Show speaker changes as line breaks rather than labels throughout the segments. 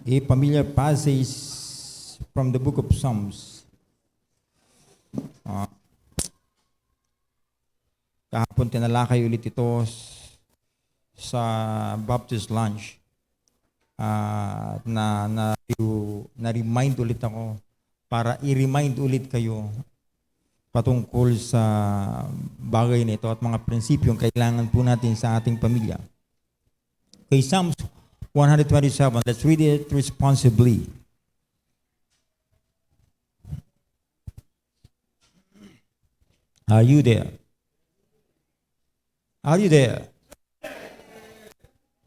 a familiar passage from the book of Psalms. Kahapon tinalakay ulit ito sa Baptist lunch. Na-remind ulit ako para i-remind ulit kayo patungkol sa bagay na ito at mga prinsipyong kailangan po natin sa ating pamilya. Okay, Psalms 127, let's read it responsibly. Are you there? Are you there?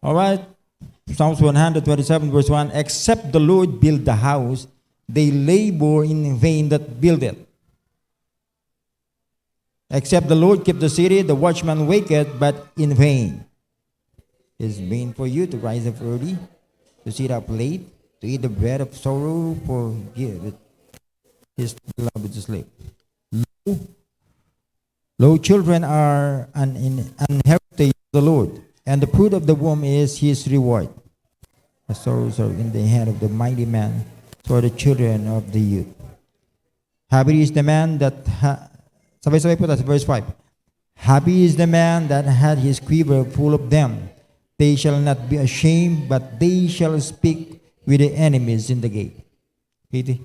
All right. Psalms 127 verse 1, except the Lord build the house, they labor in vain that build it. Except the Lord keep the city, the watchman waketh, but in vain. It is vain for you to rise up early, to sit up late, to eat the bread of sorrow, for give it his beloved to sleep. Lo, children are an heritage of the Lord, and the fruit of the womb is his reward. The sorrows are in the hand of the mighty man, so are the children of the youth. Happy is the man that sabay-sabay po tayo, verse 5. Happy is the man that had his quiver full of them. They shall not be ashamed, but they shall speak with the enemies in the gate. Okay.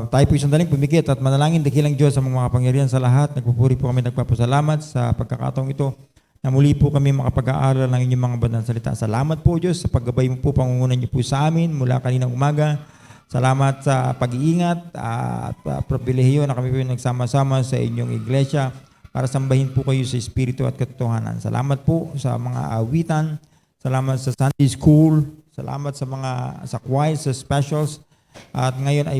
Tayo po sandaling pumikit at manalangin dakilang Diyos sa mga kapangyarihan sa lahat. Nagpupuri po kami, nagpapasalamat sa pagkakataong ito na muli po kami makapag-aaral ng inyong mga banal salita. Salamat po Diyos sa paggabay mo po, pangungunan niyo po sa amin mula kaninang umaga. Salamat sa pag-iingat at pribilehiyo na kami po nagsama-sama sa inyong iglesia para sambahin po kayo sa Espiritu at katotohanan. Salamat po sa mga awitan, salamat sa Sunday School, salamat sa choir, sa specials. At ngayon ay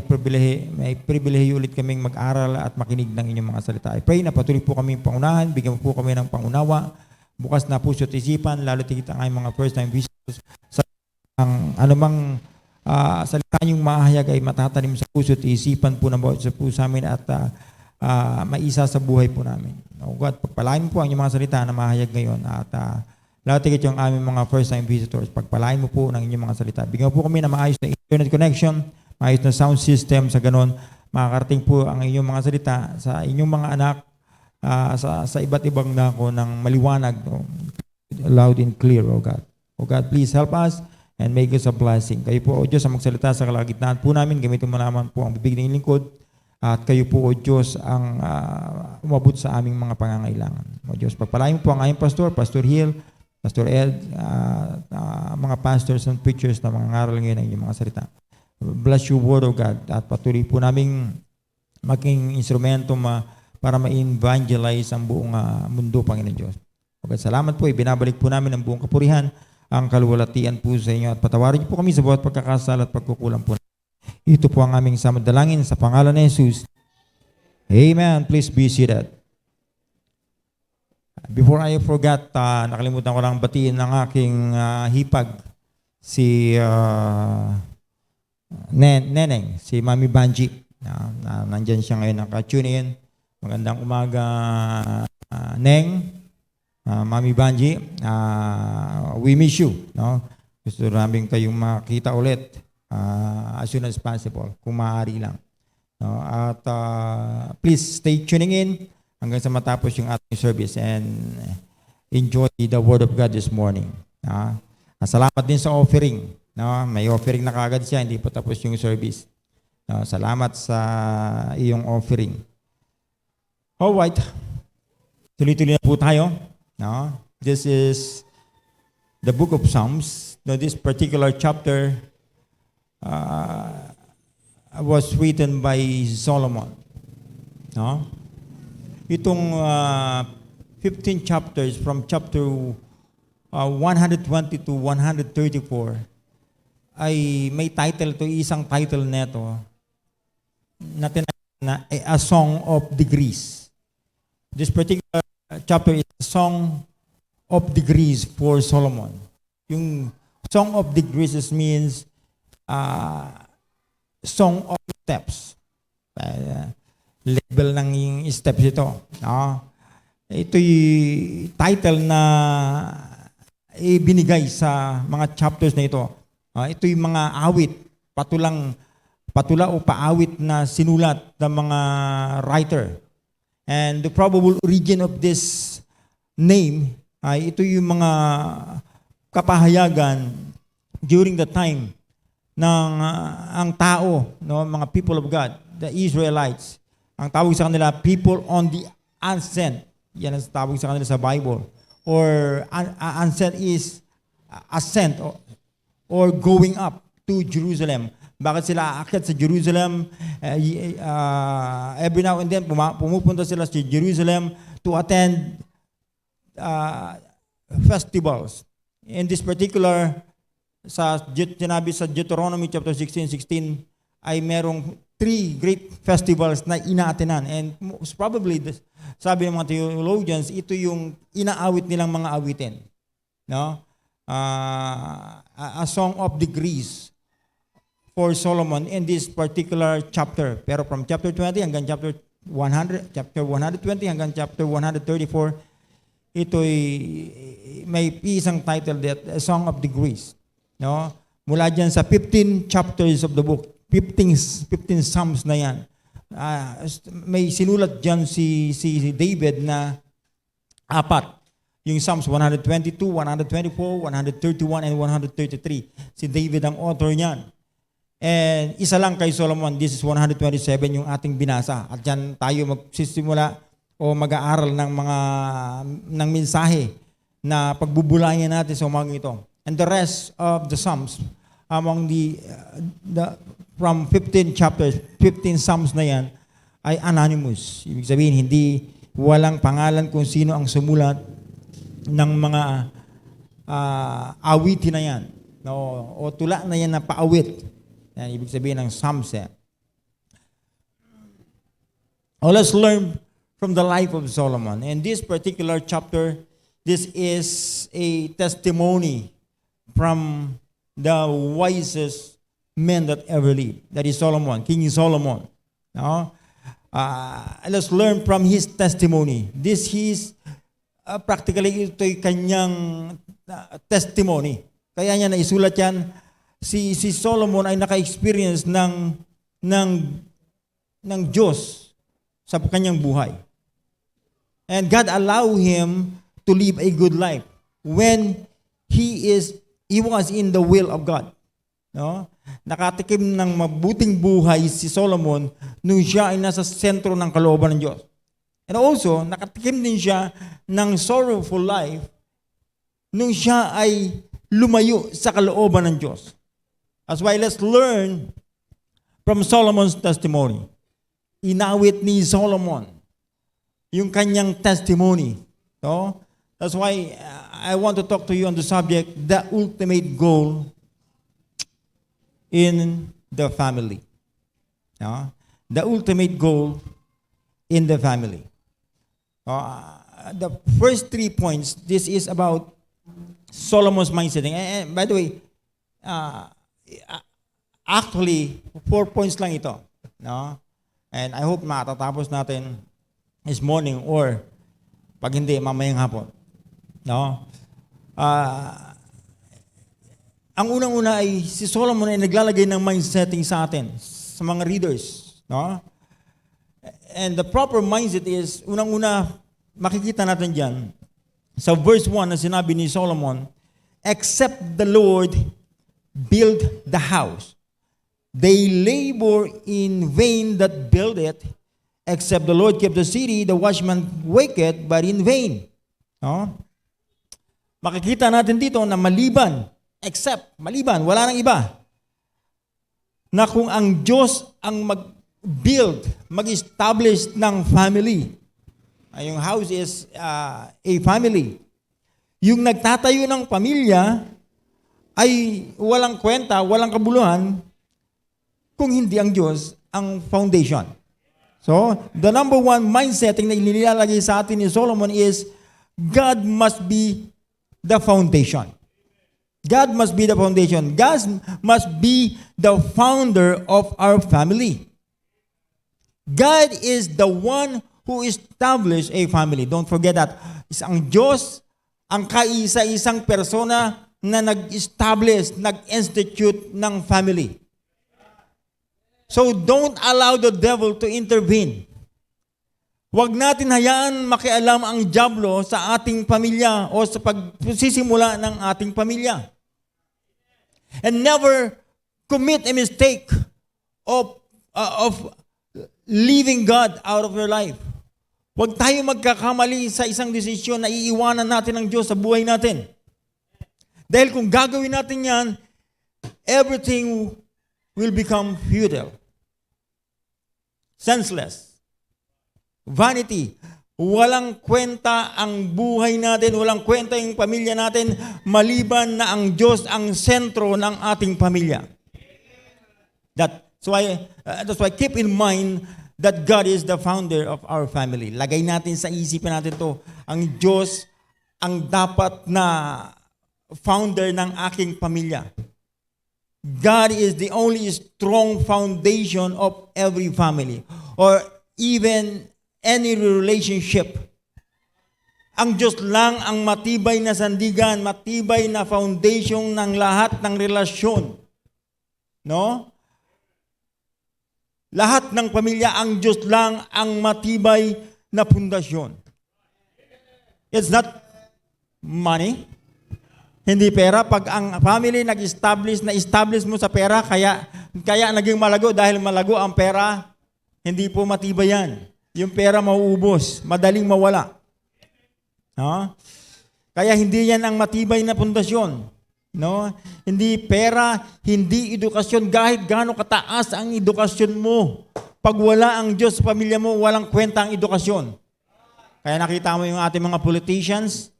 pribilehiyo ulit kaming mag-aral at makinig ng inyong mga salita. I pray na patuloy po kami pangunahan, bigyan mo po kami ng pangunawa, bukas na puso at isipan, lalo tigit ang aming mga first-time visitors sa anumang salita yung mahayag ay matatanim sa puso at isipan po ng bawat sa puso amin at maisa sa buhay po namin. O God, pagpalain mo po ang inyong mga salita na mahayag ngayon at lahat tigit yung aming mga first-time visitors. Pagpalain mo po ng inyong mga salita. Bigyan mo po kami na maayos na internet connection, maayos na sound system sa ganon. Makakarating po ang inyong mga salita sa inyong mga anak sa iba't ibang dako ng maliwanag, loud and clear, O God. O God, please help us and make us a blessing. Kayo po, O Diyos, ang magsalita sa kalagitnaan po namin. Gamitin mo naman po ang bibig ng lingkod. At kayo po, O Diyos, ang umabot sa aming mga pangangailangan. O Diyos, pagpalain mo po ang aming pastor, Pastor Hill, Pastor Ed, mga pastors and preachers na mga ngaral ngayon ng inyong mga salita. Bless your word, O God. At patuloy po naming maging instrumento para ma-evangelize ang buong mundo, Panginoon Diyos. O God, salamat po. Ibinabalik po namin ang buong kapurihan, ang kaluwalhatian po sa inyo at patawarin niyo po kami sa bawat pagkakasala at pagkukulang po. Ito po ang aming samadalangin sa pangalan ni Jesus. Amen. Please be seated. Before I forgot, nakalimutan ko lang batiin ng aking hipag, si Neneng, si Mami Banji. Nandyan siya ngayon, naka-tune in. Magandang umaga, Neng. Mami Banji, we miss you. No? Gusto namin kayong makita ulit as soon as possible, kung maaari lang. No? At please stay tuning in hanggang sa matapos yung ating service and enjoy the Word of God this morning. Salamat din sa offering. No? May offering na kagad siya, hindi pa tapos yung service. No? Salamat sa iyong offering. Alright, tuloy-tuloy na po tayo. No? This is the book of Psalms. Now, this particular chapter was written by Solomon. No? Itong 15 chapters from chapter 120 to 134 ay may title to, isang title neto na A Song of Degrees. This particular chapter is a song of degrees for Solomon. Yung song of degrees means song of steps. Level ng yung steps ito. Ito'y title na ibinigay sa mga chapters na ito Ito yung mga awit, patula o paawit na sinulat ng mga writer. And the probable origin of this name ay ito yung mga kapahayagan during the time ng ang tao, no, mga people of God, the Israelites. Ang tawag sa kanila, people on the ascent. Yan ang tawag sa kanila sa Bible. Or ascent is ascent or going up to Jerusalem. Bakit sila aakyat sa Jerusalem? Every now and then, pumupunta sila sa Jerusalem to attend festivals. In this particular, sinabi sa Deuteronomy chapter 16 ay merong 3 great festivals na inaatenan. And most probably, sabi ng mga theologians, ito yung inaawit nilang mga awitin. No? A Song of Degrees for Solomon in this particular chapter. Pero from chapter 20 hanggang chapter 100, chapter 120 hanggang chapter 134, ito'y may isang title that A Song of Degrees. No? Mula dyan sa 15 chapters of the book, 15 Psalms na yan. May sinulat dyan si David na 4. Yung Psalms 122, 124, 131, and 133. Si David ang author niyan. And isa lang kay Solomon, this is 127 yung ating binasa. At dyan tayo magsisimula o mag-aaral ng mensahe na pagbubulayan natin sa umagang ito. And the rest of the Psalms, among from 15 chapters, 15 Psalms na yan, ay anonymous. Ibig sabihin, walang pangalan kung sino ang sumulat ng mga awitin na yan. No? O tula na yan na paawit. Yan, ibig sabihin ng Psalms. Let's learn from the life of Solomon. In this particular chapter, this is a testimony from the wisest man that ever lived. That is Solomon, King Solomon. No? Let's learn from his testimony. This is practically ito'y kanyang testimony. Kaya niya naisulat yan. Si Solomon ay naka-experience ng Diyos sa kanyang buhay. And God allowed him to live a good life when he was in the will of God. No? Nakatikim ng mabuting buhay si Solomon nung siya ay nasa sentro ng kalooban ng Diyos. And also, nakatikim din siya ng sorrowful life nung siya ay lumayo sa kalooban ng Diyos. That's why let's learn from Solomon's testimony. Inawit ni Solomon yung kanyang testimony. No? That's why I want to talk to you on the subject, the ultimate goal in the family. No? The ultimate goal in the family. The first 3 points, this is about Solomon's mindset. And by the way, actually, 4 points lang ito. No? And I hope matatapos natin this morning or pag hindi, mamayang hapon. No? Ang unang-una ay si Solomon ay naglalagay ng mindsetting sa atin, sa mga readers. No? And the proper mindset is, unang-una, makikita natin dyan, sa verse 1 na sinabi ni Solomon, except the Lord build the house, they labor in vain that build it, except the Lord keep the city, the watchman waketh, but in vain. No? Makikita natin dito na maliban, wala nang iba, na kung ang Diyos ang mag-build, mag-establish ng family, yung house is a family, yung nagtatayo ng pamilya ay walang kwenta, walang kabuluhan kung hindi ang Diyos ang foundation. So, the number one mindsetting na inilalagay sa atin ni Solomon is God must be the foundation. God must be the foundation. God must be the founder of our family. God is the one who established a family. Don't forget that. Ang Diyos, ang kaisa-isang persona na nag-establish, nag-institute ng family. So don't allow the devil to intervene. Huwag natin hayaan makialam ang dyablo sa ating pamilya o sa pagsisimula ng ating pamilya. And never commit a mistake of leaving God out of your life. Huwag tayo magkakamali sa isang desisyon na iiwanan natin ang Diyos sa buhay natin. Dahil kung gagawin natin yan, everything will become futile. Senseless. Vanity. Walang kwenta ang buhay natin, walang kwenta yung pamilya natin, maliban na ang Diyos ang sentro ng ating pamilya. That's why keep in mind that God is the founder of our family. Lagay natin sa isipan natin to, ang Diyos ang dapat na founder ng aking pamilya. God is the only strong foundation of every family or even any relationship. Ang Diyos lang ang matibay na sandigan, matibay na foundation ng lahat ng relasyon. No? Lahat ng pamilya, ang Diyos lang ang matibay na pundasyon. It's not money. Hindi pera. Pag ang family na-establish mo sa pera, kaya naging malago dahil malago ang pera, hindi po matibay yan. Yung pera mauubos, madaling mawala. No? Kaya hindi yan ang matibay na pundasyon. No? Hindi pera, hindi edukasyon, kahit gaano kataas ang edukasyon mo. Pag wala ang Diyos sa pamilya mo, walang kwenta ang edukasyon. Kaya nakita mo yung ating mga politicians,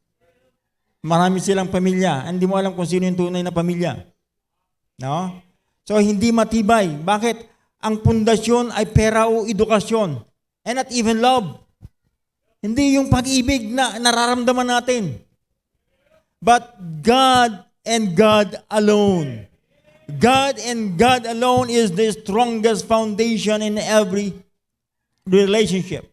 marami silang pamilya. Hindi mo alam kung sino yung tunay na pamilya. No? So, hindi matibay. Bakit? Ang pundasyon ay pera o edukasyon. And not even love. Hindi yung pag-ibig na nararamdaman natin. But God and God alone. God and God alone is the strongest foundation in every relationship.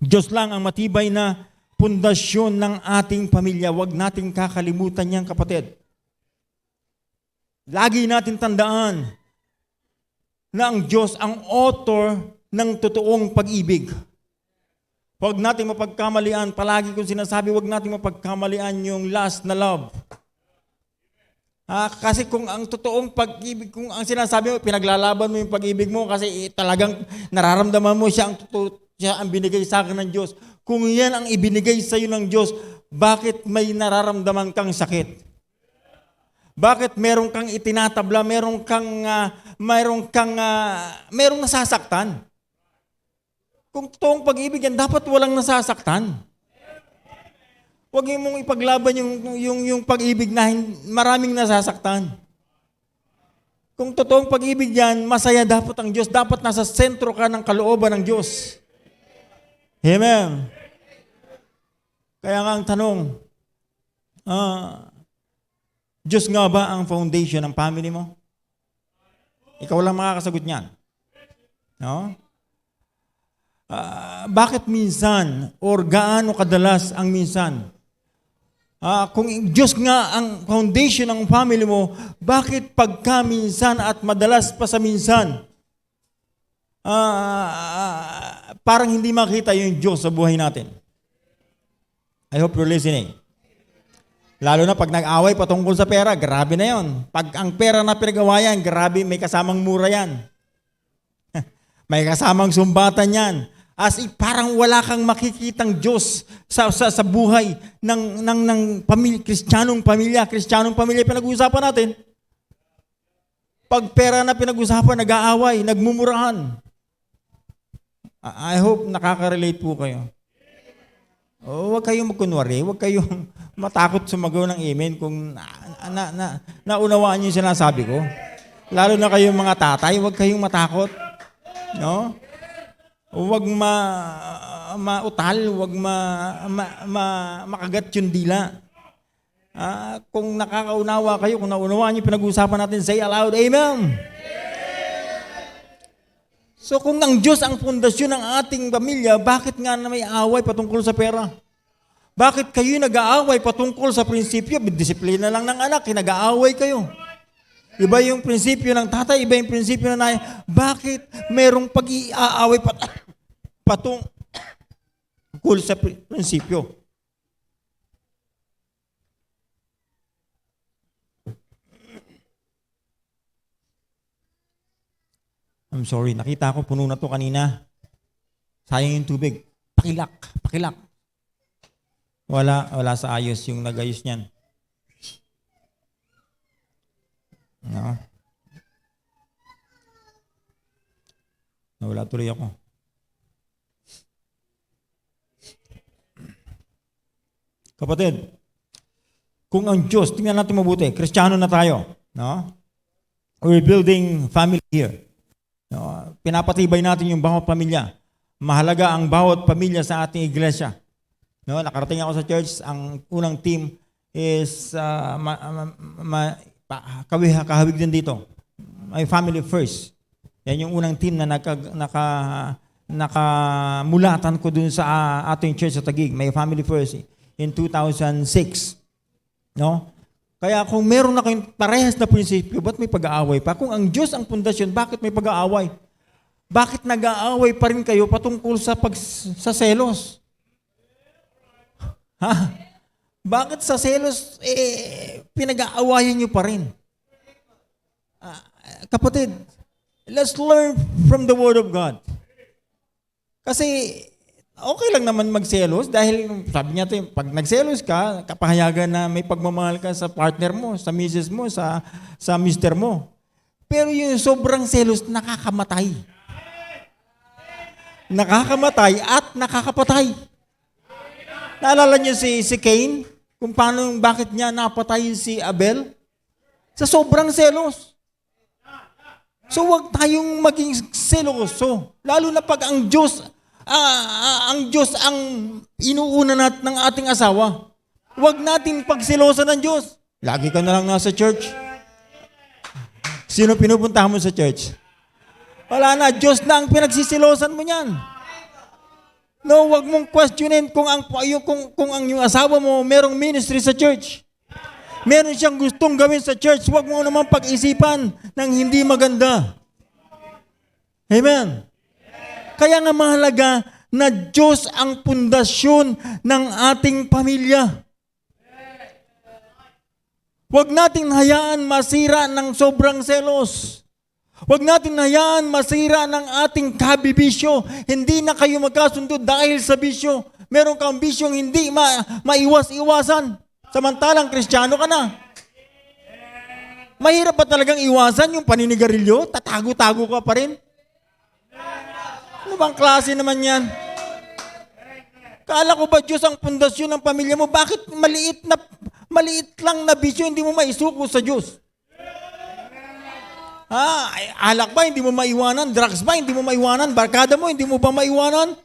Diyos lang ang matibay na pundasyon ng ating pamilya. Huwag nating kakalimutan yan, kapatid. Lagi natin tandaan na ang Diyos ang author ng totoong pag-ibig. Huwag nating mapagkamalian. Palagi kong sinasabi, huwag nating mapagkamalian yung last na love. Kasi kung ang totoong pag-ibig, kung ang sinasabi mo, pinaglalaban mo yung pag-ibig mo kasi talagang nararamdaman mo siya ang binigay sa akin ng Diyos. Kung yan ang ibinigay sa iyo ng Diyos, bakit may nararamdaman kang sakit? Bakit meron kang itinatabla, merong nasasaktan? Kung totoong pag-ibig yan, dapat walang nasasaktan. Huwag mong ipaglaban yung pag-ibig na maraming nasasaktan. Kung totoong pag-ibig yan, masaya dapat ang Diyos. Dapat nasa sentro ka ng kalooban ng Diyos. Amen. Kaya nga ang tanong, Diyos nga ba ang foundation ng family mo? Ikaw lang makakasagot niyan. No? Bakit minsan or gaano kadalas ang minsan? Kung Diyos nga ang foundation ng family mo, bakit pagka minsan at madalas pa sa minsan, parang hindi makita yung Diyos sa buhay natin? I hope you're listening. Lalo na pag nag-away patungkol sa pera, grabe na yon. Pag ang pera na pinag-awayan, grabe, may kasamang mura yan. May kasamang sumbatan yan. As if parang wala kang makikitang Diyos sa buhay ng Kristiyanong pamilya pinag-uusapan natin. Pag pera na pinag-uusapan, nag-aaway, nagmumurahan. I hope nakaka-relate po kayo. Huwag kayong magkunwari, huwag kayong matakot sumagaw ng amen kung naunawaan niyo yung sinasabi ko. Lalo na kayong mga tatay, huwag kayong matakot. No? Huwag mautal, huwag makagat yung dila. Kung nakakaunawa kayo, kung naunawaan niyo pinag-uusapan natin, say aloud, amen. So kung ang Diyos ang pundasyon ng ating pamilya, bakit nga na may away patungkol sa pera? Bakit kayo nag-aaway patungkol sa prinsipyo? Disiplina lang ng anak, nag-aaway kayo. Iba yung prinsipyo ng tatay, iba yung prinsipyo ng nanay. Bakit merong pag-iaaway patungkol sa prinsipyo? I'm sorry, nakita ko puno na to kanina. Sayang yung tubig. Pakilak. Wala sa ayos yung nag-ayos niyan. No. Nawala tuloy ako. Kapatid, kung ang Diyos, tingnan natin mabuti, Kristiyano na tayo, no? We're building family here. No? Pinapatibay natin yung bawat pamilya. Mahalaga ang bawat pamilya sa ating iglesia. No, nakarating ako sa church, ang unang team is kahawig din dito. My family first. Yan yung unang team na nakamulatan ko dun sa ating church sa Taguig. My family first in 2006. No? Kaya kung meron na kayong parehas na prinsipyo, ba't may pag-aaway pa? Kung ang Diyos ang pundasyon, bakit may pag-aaway? Bakit nag-aaway pa rin kayo patungkol sa selos? Ha? Bakit sa selos, pinag-aawayan nyo pa rin? Kapatid, let's learn from the Word of God. Kasi, okay lang naman magselos dahil sabi niya ito, pag nagselos ka, kapahayagan na may pagmamahal ka sa partner mo, sa misis mo, sa mister mo. Pero yung sobrang selos, nakakamatay. Nakakamatay at nakakapatay. Naalala niyo si Cain? Kung bakit niya napatay si Abel? Sa sobrang selos. So huwag tayong maging seloso. Lalo na pag ang Diyos ang inuuna ng ating asawa. Huwag natin pagselosan ng Diyos. Lagi ka na lang nasa church. Sino pinupuntahan mo sa church? Wala na, Diyos na ang pinagsisilosan mo niyan. No, wag mong questionin kung ang yung asawa mo merong ministry sa church. Meron siyang gustong gawin sa church, wag mo naman pag-isipan ng hindi maganda. Amen. Kaya nga mahalaga na Diyos ang pundasyon ng ating pamilya. Wag nating hayaan masira ng sobrang selos. Huwag natin hayaan masira ng ating kabibisyo. Hindi na kayo magkasundo dahil sa bisyo. Meron kang bisyong hindi maiwas-iwasan. Samantalang Kristiyano ka na. Mahirap ba talagang iwasan yung paninigarilyo? Tatago-tago ka pa rin? Ano bang klase naman yan? Kala ko ba Diyos ang pundasyon ng pamilya mo? Bakit maliit lang na bisyo hindi mo maisuko sa Diyos? Alak ba, hindi mo maiwanan? Drugs ba, hindi mo maiwanan? Barkada mo, hindi mo ba maiwanan?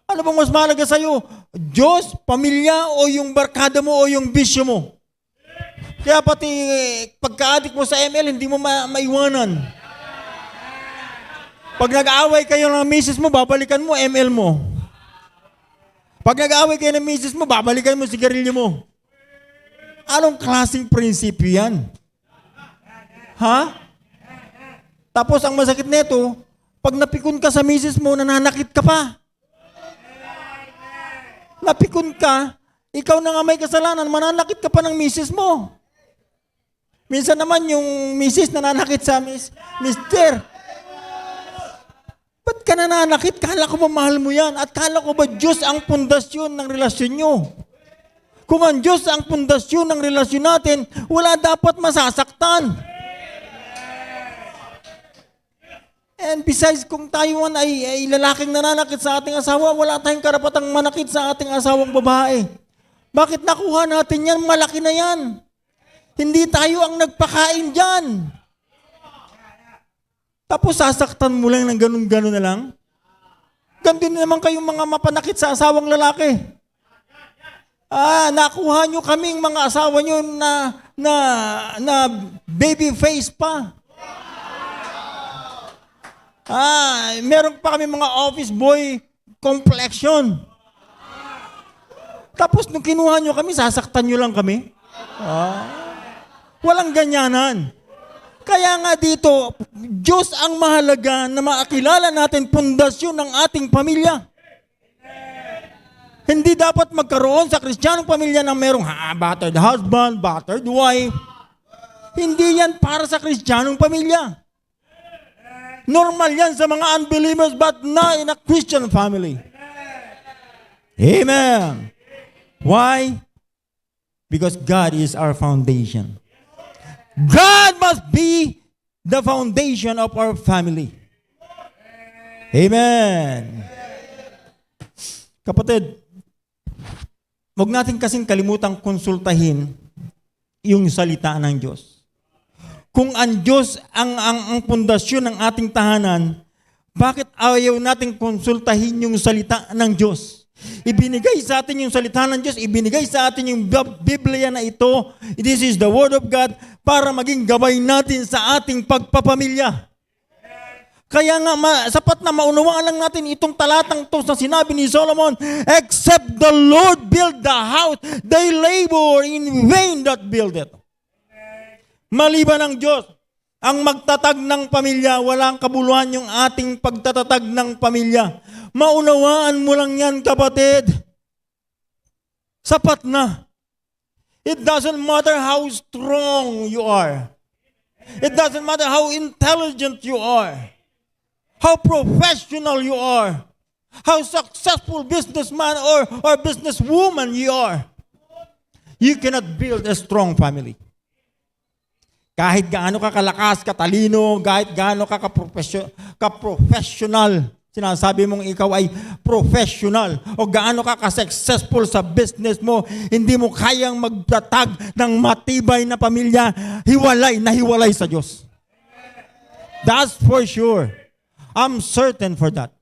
Ano bang mas mahalaga sa'yo? Diyos, pamilya, o yung barkada mo, o yung bisyo mo? Kaya pati pagka-addict mo sa ML, hindi mo maiwanan. Pag nag-aaway kayo ng misis mo, babalikan mo ML mo. Pag nag-aaway kayo ng misis mo, babalikan mo sigarilyo mo. Anong klaseng prinsipyo yan? Ha? Tapos ang masakit nito, pag napikon ka sa misis mo, nananakit ka pa. Napikon ka, ikaw na nga may kasalanan, mananakit ka pa ng misis mo. Minsan naman yung misis nananakit sa mister. Ba't ka nananakit? Kala ko ba mahal mo yan? At kala ko ba Diyos ang pundasyon ng relasyon nyo? Kung ang Diyos ang pundasyon ng relasyon natin, wala dapat masasaktan. And besides, kung tayo ay lalaking nananakit sa ating asawa, wala tayong karapatang manakit sa ating asawang babae. Bakit nakuha natin yan? Malaki na yan. Hindi tayo ang nagpakain dyan. Tapos sasaktan mo lang ng ganun-ganun na lang. Ganun din naman kayong mga mapanakit sa asawang lalaki. Nakuha nyo kaming mga asawa nyo na baby face pa. Meron pa kami mga office boy complexion. Tapos nung kinuha nyo kami, sasaktan nyo lang kami. Walang ganyanan. Kaya nga dito, Diyos ang mahalaga na makakilala natin pundasyon ng ating pamilya. Hindi dapat magkaroon sa Kristiyanong pamilya ng merong battered husband, battered wife. Hindi yan para sa Kristiyanong pamilya. Normal yan sa mga unbelievers but not in a Christian family. Amen. Why? Because God is our foundation. God must be the foundation of our family. Amen. Kapatid, huwag natin kasing kalimutang konsultahin yung salita ng Diyos. Kung ang Diyos ang pundasyon ng ating tahanan, bakit ayaw natin konsultahin yung salita ng Diyos? Ibinigay sa atin yung salita ng Diyos, ibinigay sa atin yung Biblia na ito. This is the Word of God para maging gabay natin sa ating pagpapamilya. Kaya nga, sapat na maunawaan lang natin itong talatang to sa sinabi ni Solomon, except the Lord build the house, they labor in vain that build it. Maliban ng Diyos, ang magtatag ng pamilya, walang kabuluhan yung ating pagtatatag ng pamilya. Maunawaan mo lang yan, kapatid. Sapat na. It doesn't matter how strong you are. It doesn't matter how intelligent you are. How professional you are. How successful businessman or businesswoman you are. You cannot build a strong family. Kahit gaano ka kalakas, katalino, kahit gaano ka ka-professional, sinasabi mong ikaw ay professional, o gaano ka ka-successful sa business mo, hindi mo kayang magtatag ng matibay na pamilya, hiwalay na hiwalay sa Diyos. That's for sure. I'm certain for that.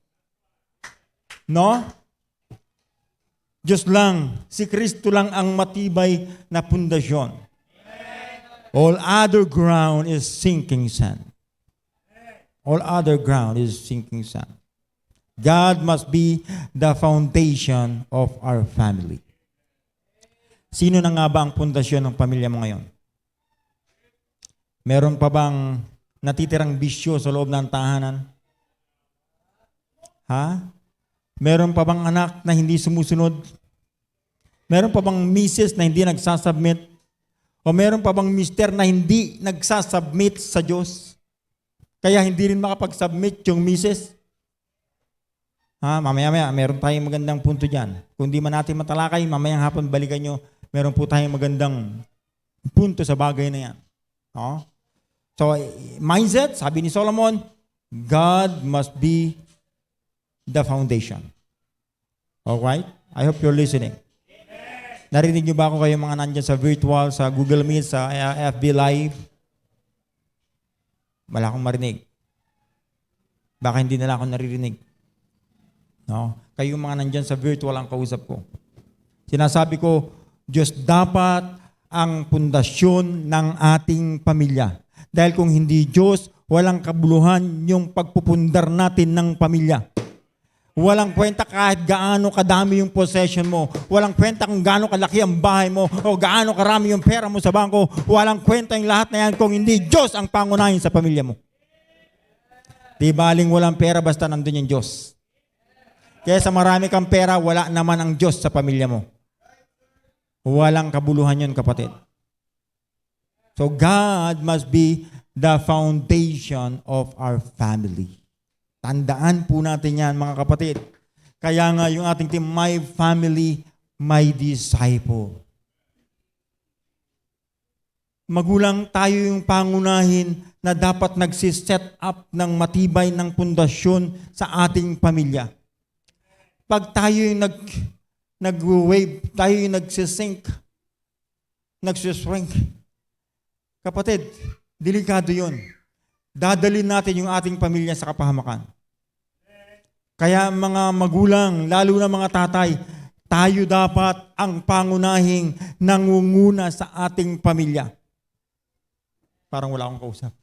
No? Diyos lang, si Kristo lang ang matibay na pundasyon. All other ground is sinking sand. All other ground is sinking sand. God must be the foundation of our family. Sino na nga ba ang pundasyon ng pamilya mo ngayon? Meron pa bang natitirang bisyo sa loob ng tahanan? Meron pa bang anak na hindi sumusunod? Meron pa bang misis na hindi nagsasubmit? O meron pa bang mister na hindi nagsasubmit sa Diyos? Kaya hindi rin makapag-submit yung misis? Mamaya-maya, meron tayong magandang punto dyan. Kung di man natin matalakay, mamayang hapon balikan nyo, meron po tayong magandang punto sa bagay na yan. So, mindset, sabi ni Solomon, God must be the foundation. Alright? I hope you're listening. Narinig niyo ba ako kayo mga nandyan sa virtual, sa Google Meet, sa FB Live? Wala akong marinig. Baka hindi nila ako naririnig. No? Kayo mga nandyan sa virtual ang kausap ko. Sinasabi ko, Diyos dapat ang pundasyon ng ating pamilya. Dahil kung hindi Diyos, walang kabuluhan yung pagpupundar natin ng pamilya. Walang kwenta kahit gaano kadami yung possession mo. Walang kwenta kung gaano kalaki ang bahay mo o gaano karami yung pera mo sa bangko. Walang kwenta yung lahat na yan kung hindi Diyos ang pangunahin sa pamilya mo. Di baling walang pera basta nandun yung Diyos. Kaya sa marami kang pera, wala naman ang Diyos sa pamilya mo. Walang kabuluhan yun, kapatid. So God must be the foundation of our family. Tandaan po natin yan, mga kapatid. Kaya nga yung ating team, My Family, My Disciple. Magulang tayo yung pangunahin na dapat nagsiset up ng matibay ng pundasyon sa ating pamilya. Pag tayo yung nag-wave, tayo yung nagsisink, nagsishrink. Kapatid, delikado yun. Dadalhin natin yung ating pamilya sa kapahamakan. Kaya mga magulang, lalo na mga tatay, tayo dapat ang pangunahing nangunguna sa ating pamilya. Parang wala akong kausap.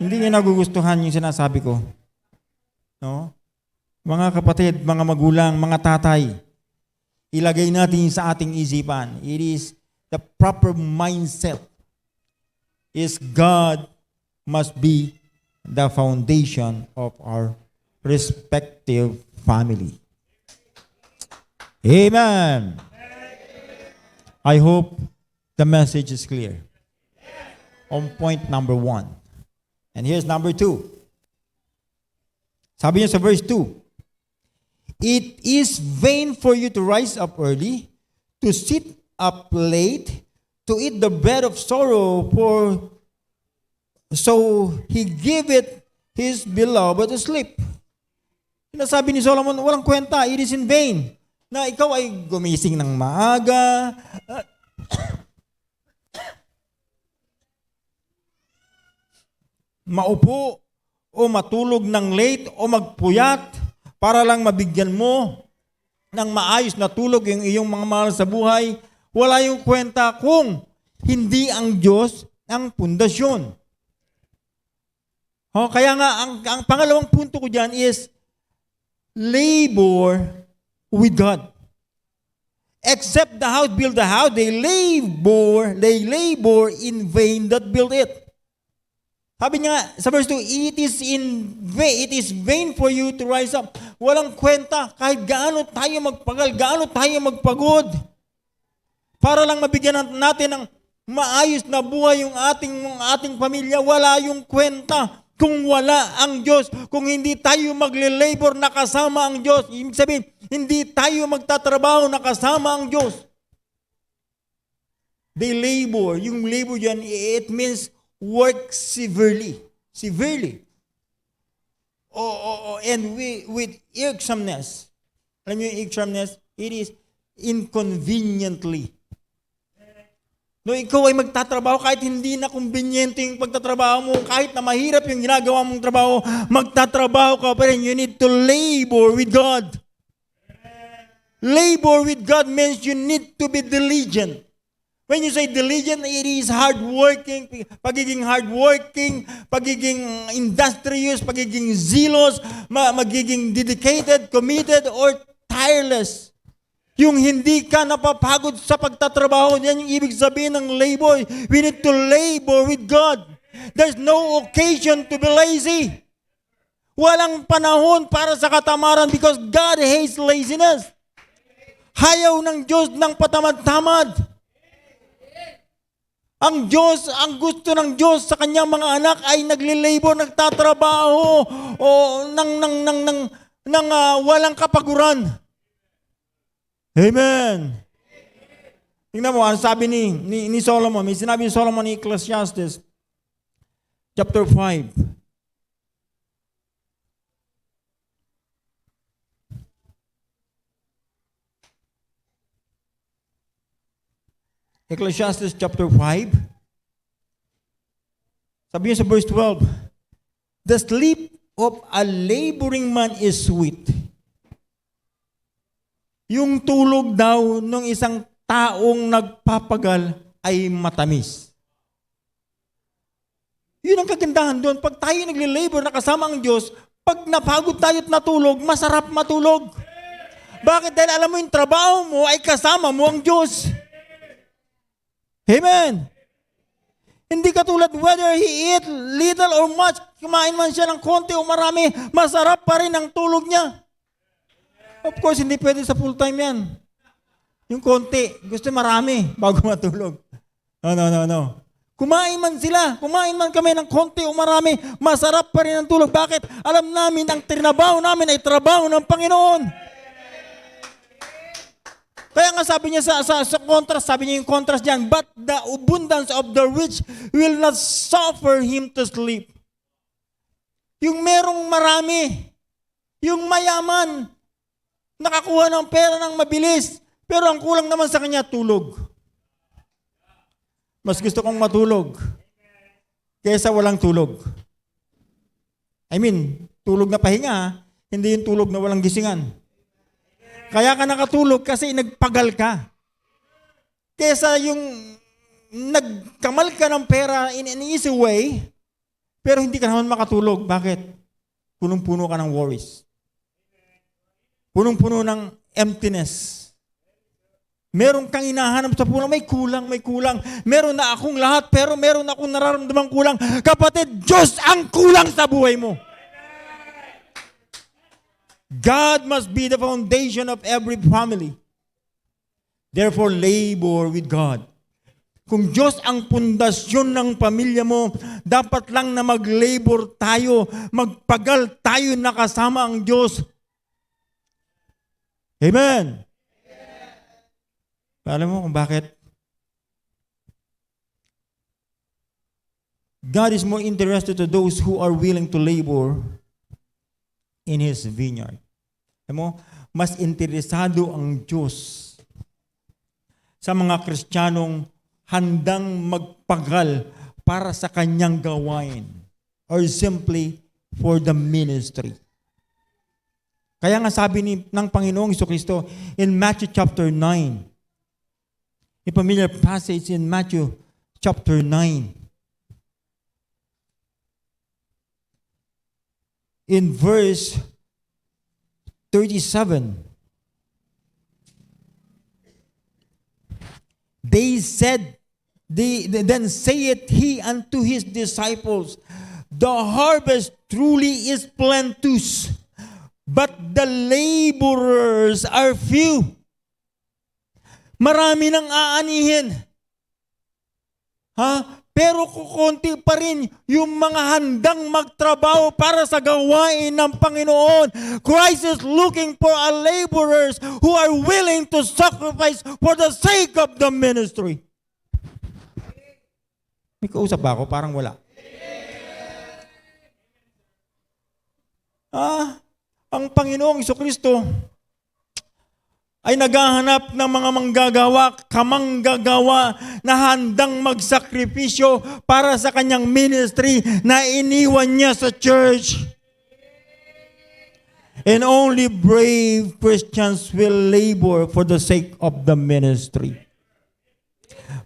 Hindi niya nagugustuhan yung sinasabi ko. No? Mga kapatid, mga magulang, mga tatay, ilagay natin sa ating isipan. It is the proper mindset is God must be the foundation of our respective family. Amen. I hope the message is clear. On point number 1. And here's number 2. Sabi niya sa verse 2, it is vain for you to rise up early, to sit up late, to eat the bread of sorrow, for so he giveth his beloved to sleep. Sinasabi ni Solomon, walang kwenta, it is in vain na ikaw ay gumising ng maaga, maupo o matulog ng late o magpuyat para lang mabigyan mo ng maayos na tulog yung iyong mga mahal sa buhay. Wala yung kwenta kung hindi ang Diyos ang pundasyon. Kaya nga, ang pangalawang punto ko dyan is labor with God. Except the house build the house, they labor in vain that build it. Sabi niya sa verse 2, it is vain for you to rise up. Walang kwenta kahit gaano tayo magpagal, gaano tayo magpagod. Para lang mabigyan natin ng maayos na buhay yung ating pamilya, wala yung kwenta kung wala ang Diyos. Kung hindi tayo magle-labor na kasama ang Diyos, ibig sabihin, hindi tayo magtatrabaho na kasama ang Diyos. They labor. Yung labor dyan, it means work severely. And with irksomeness. Alam niyo yung irksomeness? It is inconveniently. No, ikaw ay magtatrabaho kahit hindi na convenient yung pagtatrabaho mo, kahit na mahirap yung ginagawa mong trabaho, magtatrabaho ka pa rin. You need to labor with God. Labor with God means you need to be diligent. When you say diligent, it is hardworking, pagiging hardworking, pagiging industrious, pagiging zealous, magiging dedicated, committed, or tireless. Yung hindi ka napapagod sa pagtatrabaho, yan yung ibig sabihin ng labor. We need to labor with God. There's no occasion to be lazy. Walang panahon para sa katamaran because God hates laziness. Hayaw ng Diyos ng patamad-tamad. Ang Diyos, ang gusto ng Diyos sa kanyang mga anak ay nagle-labor, nagtatrabaho ng walang kapaguran. Amen. Tingnan mo, ano sabi ni Solomon? May sinabi ni Solomon ni Ecclesiastes, chapter 5. Ecclesiastes chapter 5. Sabi niya sa verse 12, the sleep of a laboring man is sweet. Yung tulog daw ng isang taong nagpapagal ay matamis. Yun ang kagandahan doon. Pag tayo nagle-labor na kasama ang Diyos, pag napagod tayo at natulog, masarap matulog. Bakit? Dahil alam mo yung trabaho mo ay kasama mo ang Diyos. Amen. Hindi katulad whether he eat little or much, kumain man siya ng konti o marami, masarap pa rin ang tulog niya. Of course, hindi pwede sa full time yan. Yung konti, gusto marami bago matulog. No. Kumain man kami ng konti o marami, masarap pa rin ang tulog. Bakit? Alam namin, ang trinabaho namin ay trabaho ng Panginoon. Kaya nga sabi niya sa contrast, sabi niya yung contrast diyan, but the abundance of the rich will not suffer him to sleep. Yung merong marami, yung mayaman, nakakuha ng pera ng mabilis, pero ang kulang naman sa kanya, tulog. Mas gusto kong matulog kaysa walang tulog. I mean, tulog na pahinga, hindi yung tulog na walang gisingan. Kaya ka nakatulog kasi nagpagal ka. Kesa yung nagkamal ka ng pera in an easy way, Pero hindi ka naman makatulog. Bakit? Punong-puno ka ng worries. Punong-puno ng emptiness. Meron kang hinahanap sa pulang, may kulang. Meron na akong lahat, pero meron akong nararamdamang kulang. Kapatid, Diyos ang kulang sa buhay mo. God must be the foundation of every family. Therefore, labor with God. Kung Diyos ang pundasyon ng pamilya mo, dapat lang na mag-labor tayo, magpagal tayo na kasama ang Diyos. Amen. Alam mo kung bakit? God is more interested to those who are willing to labor in His vineyard. Alam mo, mas interesado ang Diyos sa mga Kristiyanong handang magpagal para sa kanyang gawain or simply for the ministry. Kaya nga sabi ng Panginoong Jesucristo in Matthew chapter 9, a familiar passage in Matthew chapter 9. In verse 37, then saith he unto his disciples, the harvest truly is plenteous, but the laborers are few. Marami nang aanihin. Pero kukunti pa rin yung mga handang magtrabaho para sa gawain ng Panginoon. Christ is looking for laborers who are willing to sacrifice for the sake of the ministry. May kausap ba ako? Parang wala. Ang Panginoong Jesucristo ay naghahanap ng mga kamanggagawa na handang magsakripisyo para sa kanyang ministry na iniwan niya sa church. And only brave Christians will labor for the sake of the ministry.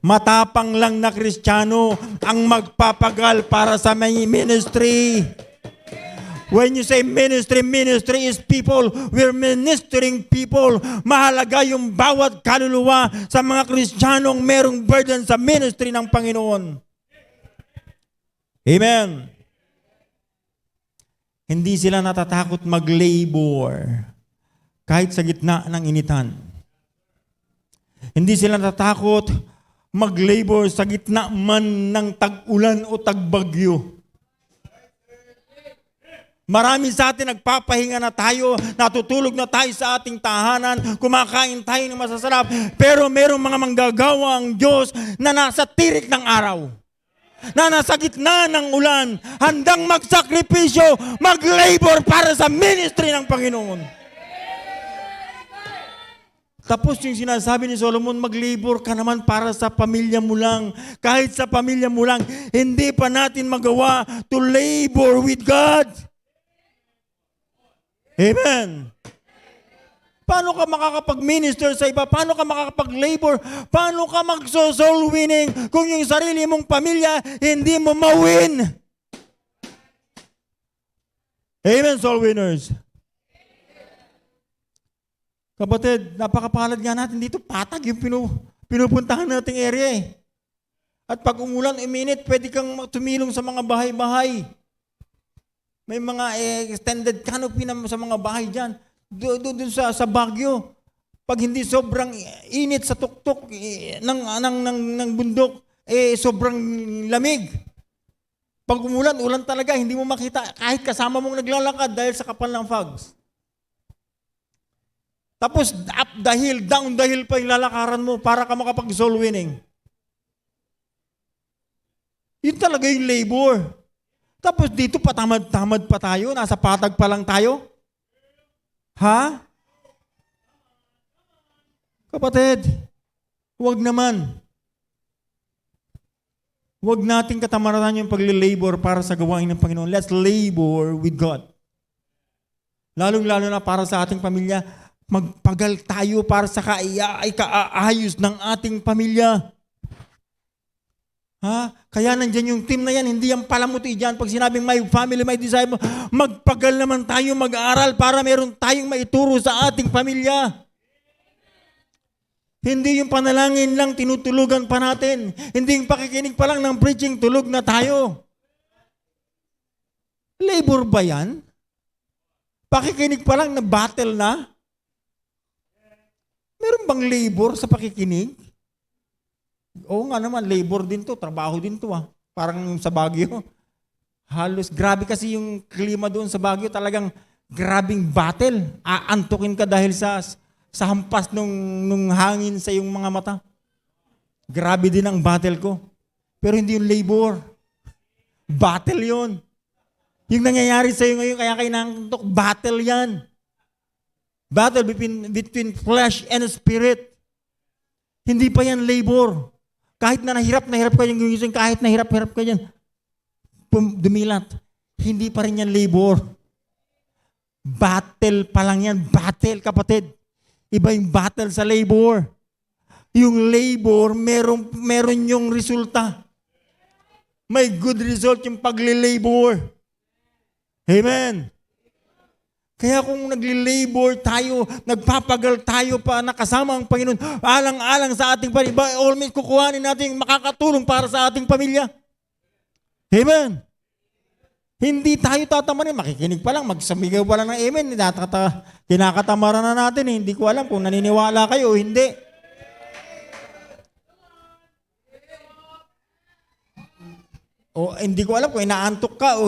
Matapang lang na Kristiyano ang magpapagal para sa ministry. When you say ministry is people. We're ministering people. Mahalaga yung bawat kaluluwa sa mga Kristiyanong merong burden sa ministry ng Panginoon. Amen. Hindi sila natatakot mag-labor kahit sa gitna ng initan. Hindi sila natatakot mag-labor sa gitna man ng tag-ulan o tag-bagyo. Marami sa atin nagpapahinga na tayo, natutulog na tayo sa ating tahanan, kumakain tayo ng masasarap, pero merong mga manggagawa ang Diyos na nasa tirik ng araw, na nasa gitna ng ulan, handang magsakripisyo, mag-labor para sa ministry ng Panginoon. Tapos yung sinasabi ni Solomon, mag-labor ka naman para sa pamilya mo lang. Kahit sa pamilya mo lang, hindi pa natin magawa to labor with God. Amen. Paano ka makakapag-minister sa iba? Paano ka makakapag-labor? Paano ka mag-soul winning kung yung sarili mong pamilya hindi mo mawin? Amen, soul winners. Kapatid, napakapalad nga natin dito. Patag yung pinupuntahan nating area eh. At pag umulan, iminit, pwede kang tumilong sa mga bahay-bahay. May mga extended canopy na sa mga bahay dyan. Doon sa Baguio. Pag hindi sobrang init sa tuktok ng bundok, sobrang lamig. Pag umulan, ulan talaga, hindi mo makita kahit kasama mong naglalakad dahil sa kapal ng fogs. Tapos up the hill, down the hill pa yung lalakaran mo para ka makapag-soul winning. Yun talaga yung labor. Tapos dito patamad-tamad pa tayo, nasa patag pa lang tayo. Ha? Kapatid, huwag naman. Huwag nating katamaran yung pag-labor para sa gawain ng Panginoon. Let's labor with God. Lalong-lalo na para sa ating pamilya, magpagal tayo para sa kaayos ng ating pamilya. Ha? Kaya nandyan yung team na yan, hindi yan palamuti dyan. Pag sinabing my family, my disciple, magpagal naman tayo mag-aaral para meron tayong maituro sa ating pamilya. Hindi yung panalangin lang, tinutulugan pa natin. Hindi yung pakikinig pa lang ng preaching, tulog na tayo. Labor ba yan? Pakikinig pa lang na battle na? Meron bang labor sa pakikinig? Oo nga naman, labor din to, trabaho din to ah. Parang sa Baguio. Halos, grabe kasi yung klima doon sa Baguio, talagang grabing battle. Aantukin ka dahil sa hampas nung hangin sa iyong mga mata. Grabe din ang battle ko. Pero hindi yung labor. Battle yon. Yung nangyayari sa iyo ngayon, kaya kayo nangantok, battle yan. Battle between flesh and spirit. Hindi pa yan labor. Kahit na nahirap ka yung gising, kahit nahirap ka dyan, dumilat. Hindi pa rin yan labor. Battle pa lang yan. Battle, kapatid. Iba yung battle sa labor. Yung labor, meron yung resulta. May good result yung pagli-labor. Amen. Kaya kung nagli-labor tayo, nagpapagal tayo pa nakasama ang Panginoon, alang-alang sa ating pamilya, all means kukuhanin natin yung makakatulong para sa ating pamilya. Amen. Hindi tayo tatamanin, makikinig pa lang, magsamigaw pa lang ng amen, kinakatamaran na natin, hindi ko alam kung naniniwala kayo o hindi. O hindi ko alam kung inaantok ka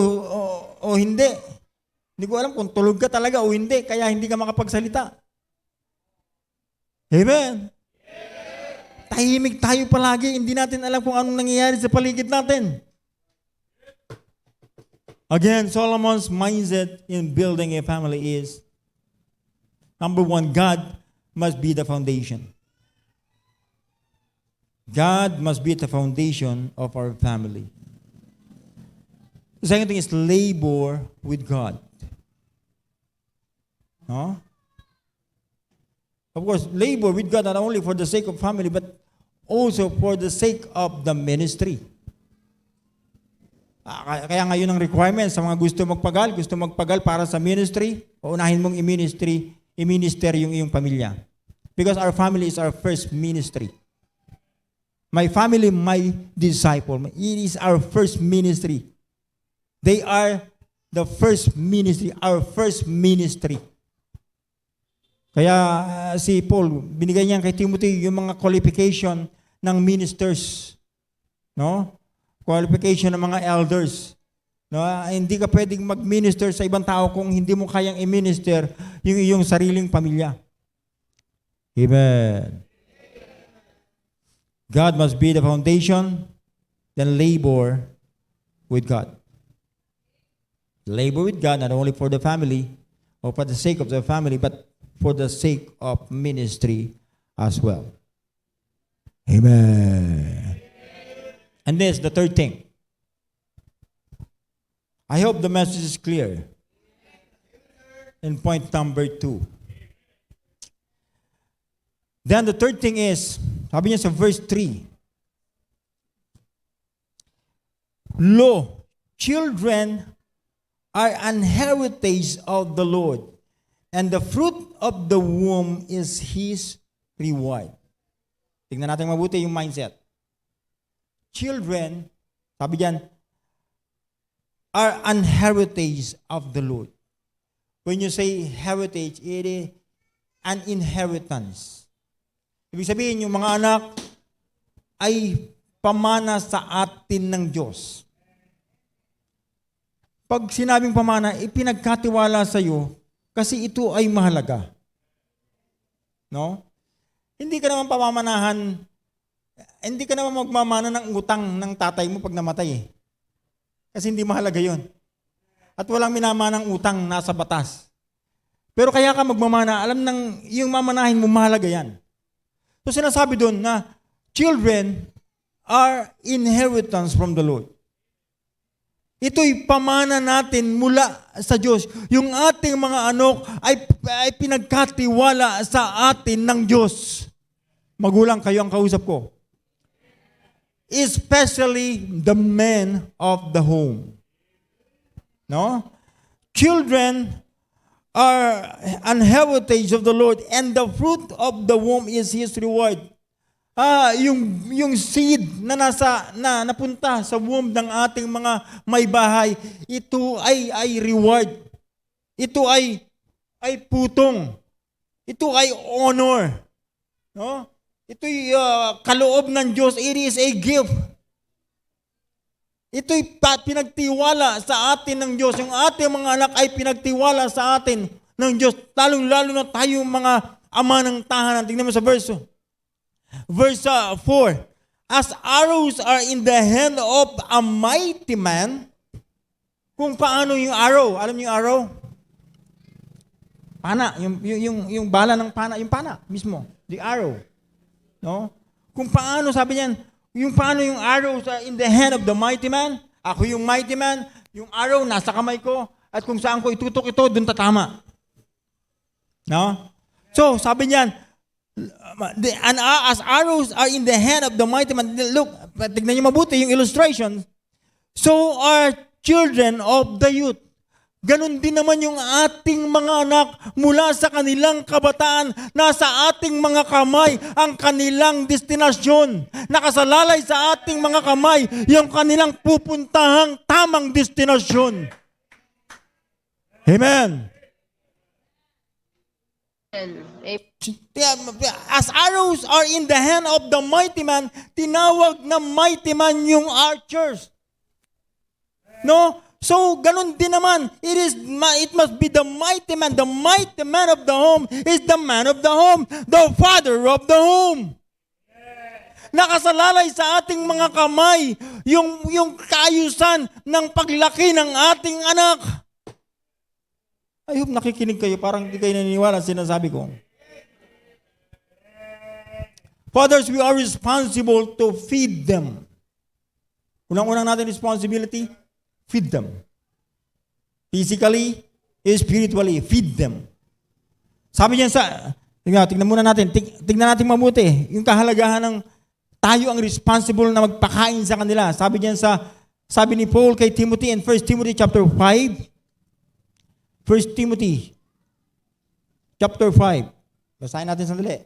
o hindi. Hindi ko alam kung tulog ka talaga o hindi, kaya hindi ka makapagsalita. Amen. Tahimik tayo palagi, hindi natin alam kung anong nangyayari sa paligid natin. Again, Solomon's mindset in building a family is, number one, God must be the foundation. God must be the foundation of our family. The second thing is labor with God. No? Of course, labor with God not only for the sake of family, but also for the sake of the ministry. Kaya ngayon ang requirement sa mga gusto magpagal para sa ministry, unahin mong i-minister yung iyong pamilya. Because our family is our first ministry. My family, my disciple, it is our first ministry. They are the first ministry, our first ministry. Kaya si Paul, binigay niya kay Timothy yung mga qualification ng ministers. No? Qualification ng mga elders. No? Hindi ka pwedeng mag-minister sa ibang tao kung hindi mo kayang i-minister yung iyong sariling pamilya. Amen. God must be the foundation, then labor with God. Labor with God, not only for the family or for the sake of the family, but for the sake of ministry as well. Amen. And this, the third thing. I hope the message is clear. In point number 2. Then the third thing is, sabi niya sa verse 3, Lo, children are an heritage of the Lord, and the fruit of the womb is His reward. Tingnan natin mabuti yung mindset. Children, sabi diyan, are an heritage of the Lord. When you say heritage, it is an inheritance. Ibig sabihin, yung mga anak ay pamana sa atin ng Diyos. Pag sinabing pamana, ipinagkatiwala sa iyo kasi ito ay mahalaga. No? Hindi ka naman pamamanahan, hindi ka naman magmamana ng utang ng tatay mo pag namatay eh. Kasi hindi mahalaga yon. At walang minamanang utang nasa batas. Pero kaya ka magmamana, alam nang yung mamanahin mo, mahalaga yan. So sinasabi doon na children are inheritance from the Lord. Ito'y pamana natin mula sa Diyos. Yung ating mga anak ay pinagkatiwala sa atin ng Diyos. Magulang, kayo ang kausap ko. especially the men of the home. No? Children are an heritage of the Lord, and the fruit of the womb is His reward. Yung seed na napunta sa womb ng ating mga may bahay, ito ay reward. Ito ay putong. Ito ay honor. No? Ito'y kaloob ng Diyos. It is a gift. Ito'y pinagtiwala sa atin ng Diyos. Yung ating mga anak ay pinagtiwala sa atin ng Diyos. Lalong-lalo na tayo mga ama ng tahanan. Tingnan mo sa verse 4. As arrows are in the hand of a mighty man. Kung paano yung arrow. Alam niyo yung arrow? Pana. Yung bala ng pana. Yung pana mismo. The arrow. No? Kung paano, sabi niyan, yung paano yung arrows are in the hand of the mighty man. Ako yung mighty man. Yung arrow nasa kamay ko. At kung saan ko itutok ito, dun tatama. No? So, sabi niyan, and as arrows are in the hand of the mighty man. Look, tignan niyo mabuti yung illustration. So are children of the youth. Ganon din naman yung ating mga anak mula sa kanilang kabataan. Nasa ating mga kamay ang kanilang destinasyon. Nakasalalay sa ating mga kamay yung kanilang pupuntahang tamang destinasyon. Amen. As arrows are in the hand of the mighty man, tinawag na mighty man yung archers. No? So, ganun din naman. It must be the mighty man. The mighty man of the home is the man of the home. The father of the home. Nakasalalay sa ating mga kamay yung kaayusan ng paglaki ng ating anak. I hope nakikinig kayo. Parang hindi kayo naniniwala sa sinasabi ko. Fathers, we are responsible to feed them. Unang-unang natin responsibility, feed them. Physically, spiritually, feed them. Sabi niyan tignan muna natin, tignan natin mabuti, yung kahalagahan ng tayo ang responsible na magpakain sa kanila. Sabi niyan sabi ni Paul kay Timothy in 1 Timothy chapter 5, 1 Timothy chapter 5. Basahin natin sandali.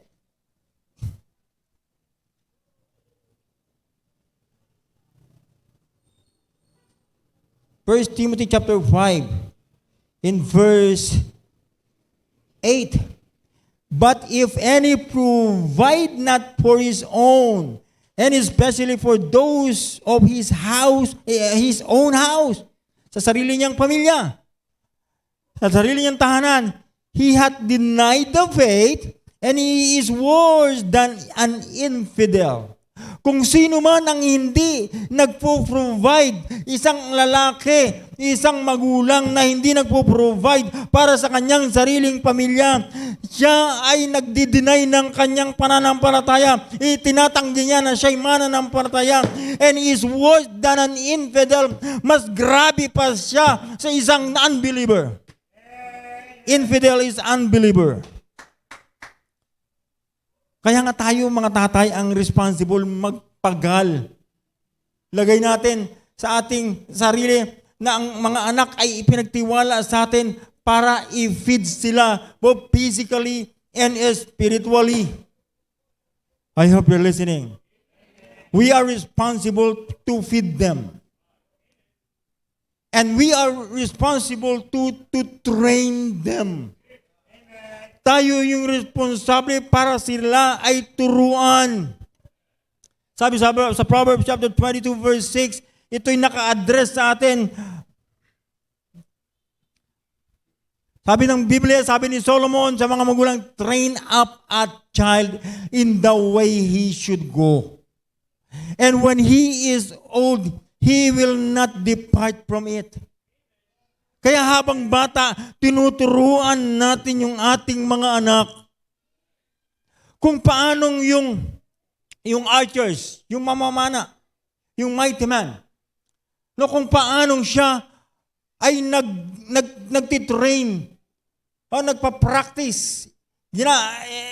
1 Timothy chapter 5 in verse 8. But if any provide not for his own, and especially for those of his house, his own house, sa sarili niyang pamilya, sa sarili niyang tahanan, he hath denied the faith, and he is worse than an infidel. Kung sino man ang hindi nagpo-provide, isang lalaki, isang magulang na hindi nagpo-provide para sa kanyang sariling pamilya, siya ay nagdi-deny ng kanyang pananampalataya. Itinatanggi niya na siya'y mananampalataya, and is worse than an infidel. Mas grabe pa siya sa isang unbeliever. Infidel is unbeliever. Kaya nga tayo mga tatay ang responsible magpagal. Lagay natin sa ating sarili na ang mga anak ay ipinagtiwala sa atin para i-feed sila both physically and spiritually. I hope you're listening. We are responsible to feed them. And we are responsible to train them. Tayo yung responsable para sila ay turuan. Sabi sa Proverbs chapter 22 verse 6, ito'y naka-address sa atin. Sabi ng Biblia, sabi ni Solomon sa mga magulang, train up a child in the way he should go. And when he is old, he will not depart from it. Kaya habang bata, tinuturuan natin yung ating mga anak kung paanong yung archers, yung mamamana, yung mighty man, no, kung paanong siya ay nagtitrain o nagpa-practice.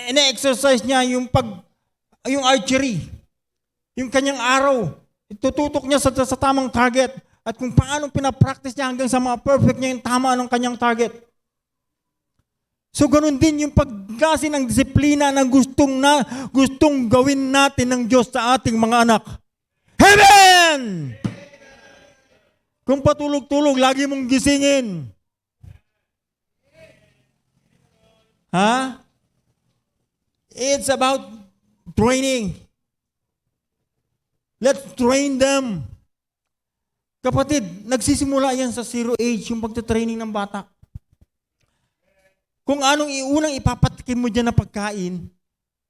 Ina-exercise niya yung archery, yung kanyang arrow. Itututok niya sa tamang target at kung paano pinapractice niya hanggang sa mga perfect niya yung tama ng kanyang target. So ganun din yung pagklase ng disiplina na gustong gawin natin ng Diyos sa ating mga anak. Amen! Kung patulog-tulog, lagi mong gisingin. Ha? It's about training. Let's train them. Kapatid, nagsisimula yan sa 0 age, yung pagtatraining ng bata. Kung anong unang ipapatikim mo dyan na pagkain,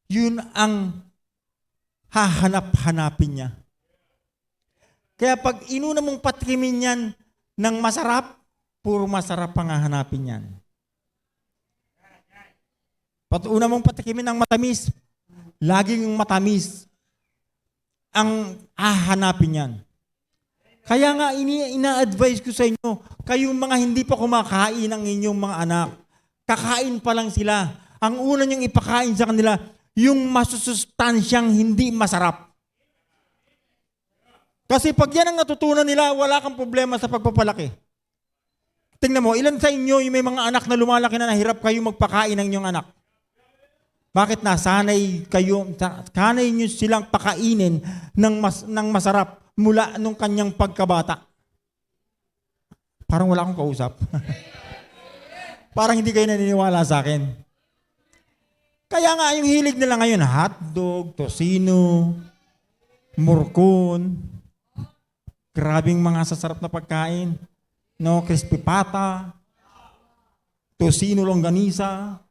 yun ang hahanap-hanapin niya. Kaya pag inuna mong patikimin yan ng masarap, puro masarap ang hahanapin yan. Una mong patikimin ng matamis, laging matamis ang hahanapin yan. Kaya nga ina-advise ko sa inyo, kayong mga hindi pa kumakain ng inyong mga anak, kakain pa lang sila. Ang una niyong ipakain sa kanila, yung masusustansyang hindi masarap. Kasi pag yan ang natutunan nila, wala kang problema sa pagpapalaki. Tingnan mo, ilan sa inyo yung may mga anak na lumalaki na nahirap kayo magpakain ng inyong anak? Bakit nasanay nyo silang pakainin ng masarap mula nung kanyang pagkabata? Parang wala akong kausap. Parang hindi kayo naniniwala sa akin. Kaya nga yung hilig nila ngayon, hotdog, tosino, murkon, grabing mga sasarap na pagkain, no, crispy pata, tosino longganisa,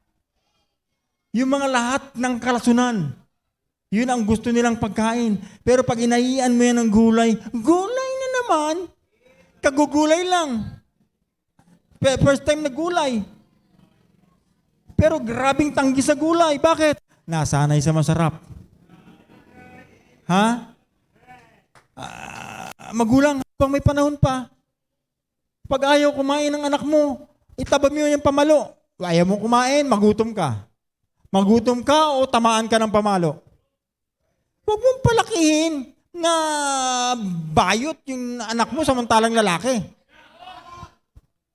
yung mga lahat ng kalasunan, yun ang gusto nilang pagkain. Pero pag inaian mo yan ng gulay, gulay na naman, kagugulay lang. First time na gulay. Pero grabing tanggi sa gulay. Bakit? Nasanay sa masarap. Ha? Magulang, pang may panahon pa. Pag ayaw kumain ng anak mo, itabab mo yung pamalo. Ayaw mo kumain, magutom ka. Magutom ka o tamaan ka ng pamalo. Huwag mong palakihin na bayot yung anak mo samantalang lalaki.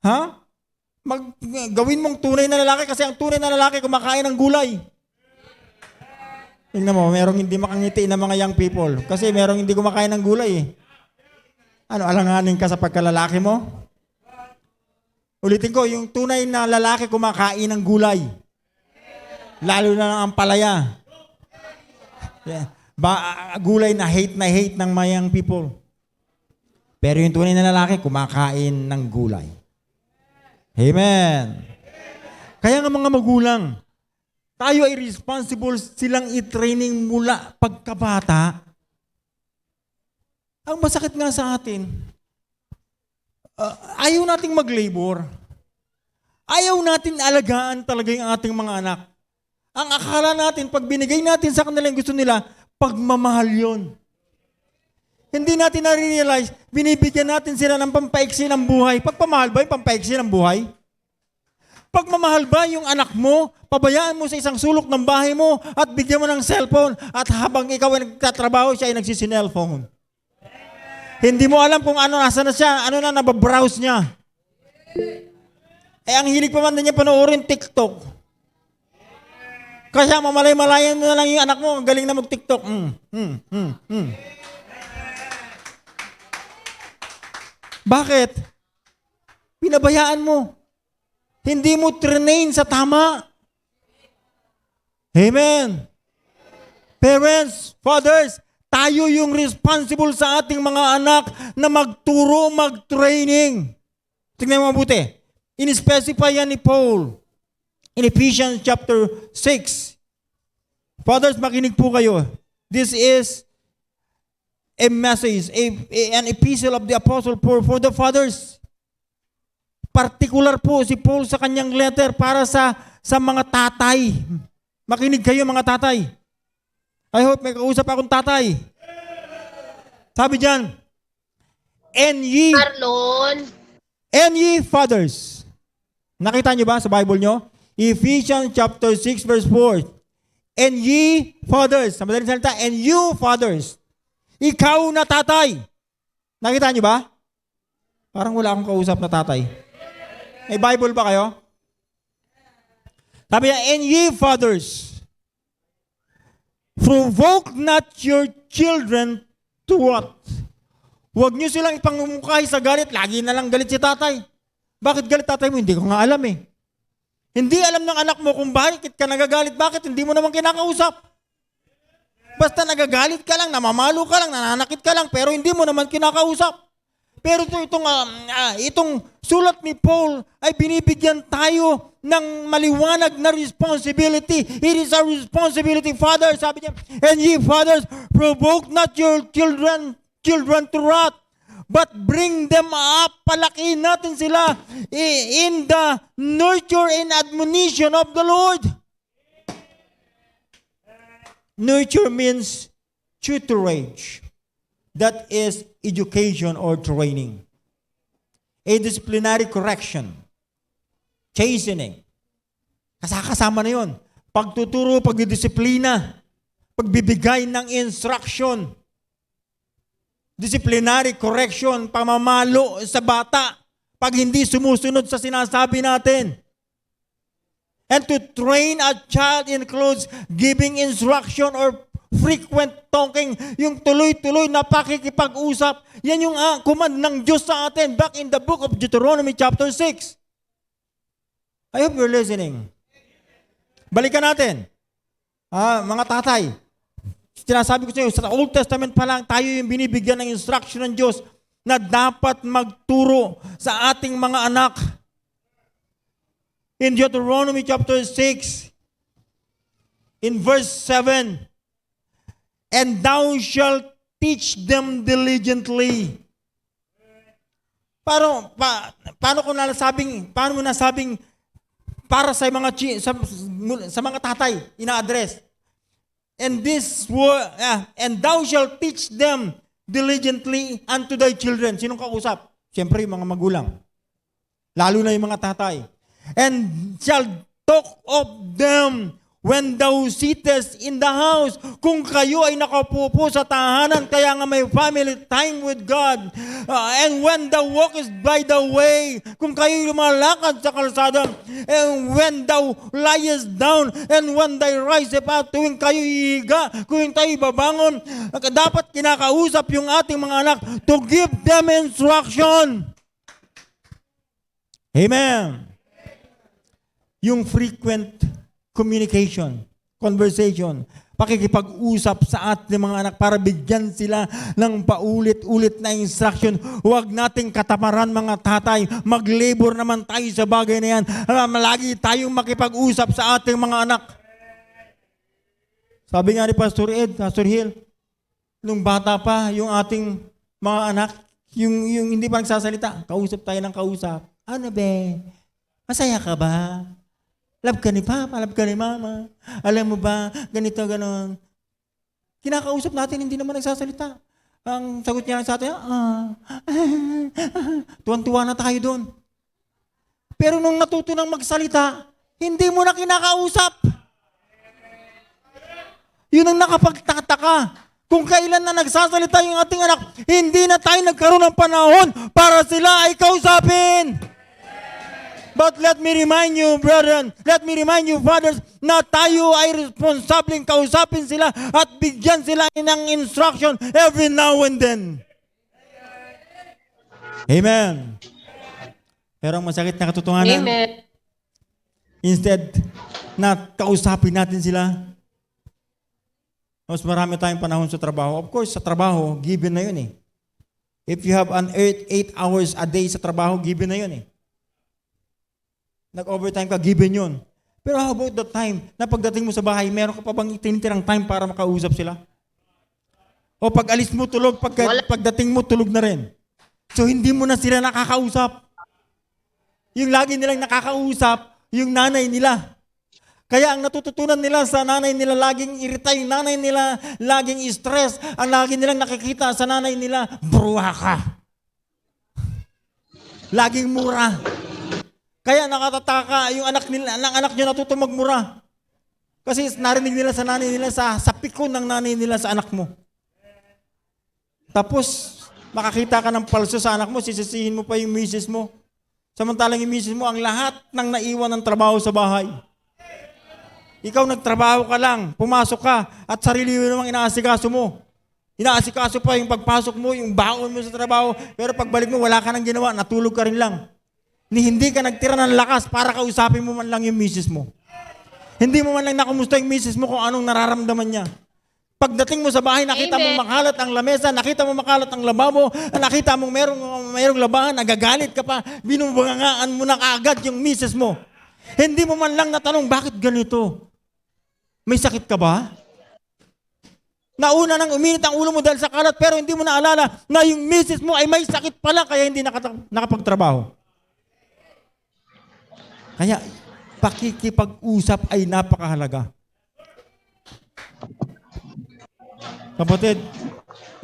Ha? Gawin mong tunay na lalaki kasi ang tunay na lalaki kumakain ng gulay. Tingnan mo, merong hindi makangiti na mga young people kasi merong hindi kumakain ng gulay eh. Ano, alanganin ka sa pagkalalaki mo? Ulitin ko, yung tunay na lalaki kumakain ng gulay. Lalo na ng ampalaya. Yeah. Gulay na hate ng mga young people. Pero yung tunay na lalaki, kumakain ng gulay. Amen. Kaya nga mga magulang, tayo ay responsible silang i-training mula pagkabata. Ang masakit nga sa atin, ayaw nating mag-labor. Ayaw natin alagaan talaga yung ating mga anak. Ang akala natin, pag binigay natin sa kanila yung gusto nila, pagmamahal yun. Hindi natin na-realize, binibigyan natin sila ng pampaiksi ng buhay. Pagpamahal ba yung pampaiksi ng buhay? Pagmamahal ba yung anak mo, pabayaan mo sa isang sulok ng bahay mo at bigyan mo ng cellphone at habang ikaw ay nagtatrabaho, siya ay nagsisinellphone. Hindi mo alam kung ano, nasa na siya, ano na nababrowse niya. Eh, ang hilig pa man niya panoorin TikTok. Kasi mamalay-malayan mo na lang yung anak mo, ang galing na mag-TikTok. Bakit? Pinabayaan mo. Hindi mo train sa tama. Amen. Parents, fathers, tayo yung responsible sa ating mga anak na magturo, mag-training. Tingnan mo mabuti. In-specify yan ni Paul in Ephesians chapter 6. Fathers, makinig po kayo. This is a message, an epistle of the Apostle Paul for the fathers. Particular po si Paul sa kanyang letter para sa mga tatay. Makinig kayo mga tatay. I hope may kausap akong tatay. Sabi diyan, and ye fathers. Nakita niyo ba sa Bible niyo? Ephesians chapter 6 verse 4. And ye fathers, sa madaling salita, and you fathers, Ikaw na tatay. Nakita niyo ba? Parang wala akong kausap na tatay. May Bible ba kayo? Sabi niya, and ye fathers, provoke not your children to what? Huwag niyo silang ipangmumukhay sa galit. Lagi na lang galit si tatay. Bakit galit tatay mo? Hindi ko nga alam eh. Hindi alam ng anak mo kung bakit ka nagagalit. Bakit? Hindi mo naman kinakausap. Basta nagagalit ka lang, namamalo ka lang, nananakit ka lang, pero hindi mo naman kinakausap. Pero itong sulat ni Paul ay binibigyan tayo ng maliwanag na responsibility. It is our responsibility, Father. Sabi niya, and ye fathers, provoke not your children to wrath, but bring them up. Palakihin natin sila in the nurture and admonition of the Lord. Nurture means tutorage. That is education or training. A disciplinary correction. Chastening. Kasama na yun. Pagtuturo, pagdidisiplina. Pagbibigay ng instruction. Disciplinary correction, pamamalo sa bata. Pag hindi sumusunod sa sinasabi natin. And to train a child includes giving instruction or frequent talking, yung tuloy-tuloy na pakikipag-usap. Yan yung command ng Diyos sa atin back in the book of Deuteronomy chapter 6. I hope you're listening. Balikan natin. Mga tatay, sinasabi ko sa inyo, sa Old Testament pa lang tayo yung binibigyan ng instruction ng Diyos na dapat magturo sa ating mga anak. In Deuteronomy chapter 6, in verse 7, and thou shalt teach them diligently. Paano mo nasabing para sa mga tatay ina-address? And and thou shalt teach them diligently unto thy children. Sinong kausap? Siyempre yung mga magulang. Lalo na yung mga tatay. And shall talk of them when thou sittest in the house. Kung kayo ay nakapupo sa tahanan, kaya nga may family time with God. And when thou walkest by the way, kung kayo lumalakad sa kalsada, and when thou liest down, and when thou risest up, tuwing kayo hihiga, kung tayo babangon, dapat kinakausap yung ating mga anak to give them instruction. Amen. Yung frequent communication, conversation, pakikipag-usap sa ating mga anak para bigyan sila ng paulit-ulit na instruction. Huwag nating katamaran mga tatay. Mag-labor naman tayo sa bagay na yan. Lagi tayong makipag-usap sa ating mga anak. Sabi nga ni Pastor Ed, Pastor Hill, nung bata pa, yung ating mga anak, yung hindi pa nagsasalita, kausap tayo ng kausap. Ano be? Masaya ka ba? Love ka ni Papa, love ka ni Mama. Alam mo ba, ganito, ganon. Kinakausap natin, hindi naman nagsasalita. Ang sagot niya lang sa atin, tuwan-tuwa na tayo doon. Pero nung natuto ng magsalita, hindi mo na kinakausap. Yun ang nakapagtataka. Kung kailan na nagsasalita yung ating anak, hindi na tayo nagkaroon ng panahon para sila ay kausapin. But let me remind you, brethren, let me remind you, fathers, na tayo ay responsableng kausapin sila at bigyan sila ng instruction every now and then. Amen. Pero ang masakit na katotohanan,
Amen.
instead na kausapin natin sila, mas marami tayong panahon sa trabaho. Of course, sa trabaho, given na yun eh. If you have an 8 hours a day sa trabaho, given na yun eh. Nag-overtime ka, given yun. Pero how about the time na pagdating mo sa bahay, meron ka pa bang tinitirang time para makausap sila? O pag alis mo tulog, pagdating mo tulog na rin. So hindi mo na sila nakakausap. Yung lagi nilang nakakausap, yung nanay nila. Kaya ang natututunan nila sa nanay nila, laging irita, yung nanay nila, laging stress, ang lagi nilang nakikita sa nanay nila, bruha ka. Laging mura. Kaya nakatataka yung anak nyo natuto magmura. Kasi narinig nila sa nanay nila sa pikon ng nanay nila sa anak mo. Tapos, makakita ka ng palso sa anak mo, sisisihin mo pa yung misis mo. Samantalang yung misis mo, ang lahat ng naiwan ng trabaho sa bahay. Ikaw nagtrabaho ka lang, pumasok ka, at sarili mo namang inaasikaso mo. Inaasikaso pa yung pagpasok mo, yung baon mo sa trabaho, pero pagbalik mo, wala ka nang ginawa, natulog ka rin lang. Hindi ka nagtira ng lakas para kausapin mo man lang yung misis mo. Hindi mo man lang nakumusta yung misis mo kung anong nararamdaman niya. Pagdating mo sa bahay, nakita mo makalat ang lamesa, nakita mo makalat ang lababo, nakita mo merong labahan, nagagalit ka pa, binubangaan mo na kaagad yung misis mo. Hindi mo man lang natanong, bakit ganito? May sakit ka ba? Nauna nang uminit ang ulo mo dahil sa kalat, pero hindi mo naalala na yung misis mo ay may sakit pala, kaya hindi nakapagtrabaho. Kaya, pakikipag-usap ay napakahalaga. Kapatid,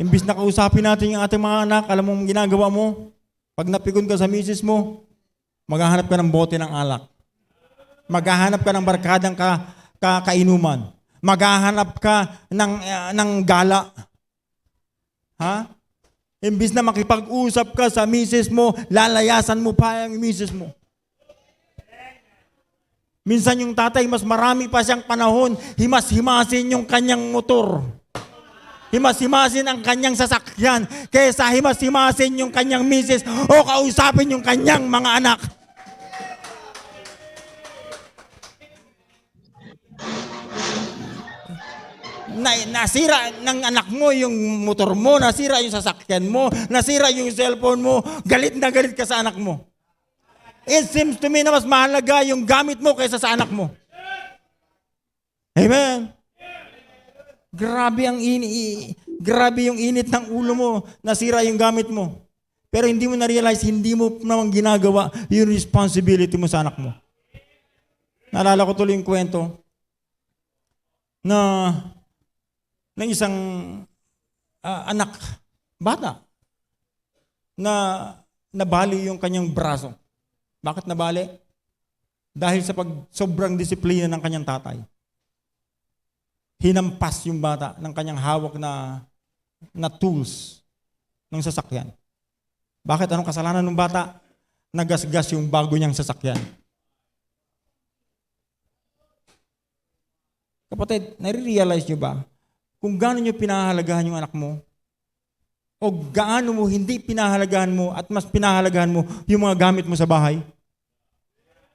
imbis na kausapin natin yung ating mga anak, alam mo ginagawa mo, pag napigon ka sa misis mo, maghahanap ka ng bote ng alak. Maghahanap ka ng barkadang kainuman. Maghahanap ka ng gala. Ha? Imbis na makipag-usap ka sa misis mo, lalayasan mo pa yung misis mo. Minsan yung tatay, mas marami pa siyang panahon, himas-himasin yung kanyang motor. Himas-himasin ang kanyang sasakyan kaysa himas-himasin yung kanyang misis o kausapin yung kanyang mga anak. Nasira ng anak mo yung motor mo, nasira yung sasakyan mo, nasira yung cellphone mo, galit na galit ka sa anak mo. It seems to me na mas mahalaga yung gamit mo kaysa sa anak mo. Amen. Grabe yung init ng ulo mo, nasira yung gamit mo. Pero hindi mo na-realize, hindi mo naman ginagawa yung responsibility mo sa anak mo. Naalala ko tuloy yung kwento na ng isang anak, bata, na nabali yung kanyang braso. Bakit nabali? Dahil sa sobrang disiplina ng kanyang tatay. Hinampas yung bata ng kanyang hawak na tools ng sasakyan. Bakit? Anong kasalanan ng bata? Nagasgas yung bago niyang sasakyan. Kapatid, nare-realize niyo ba kung gaano niyo pinahahalagahan yung anak mo? O gaano mo hindi pinahahalagahan mo at mas pinahahalagahan mo yung mga gamit mo sa bahay?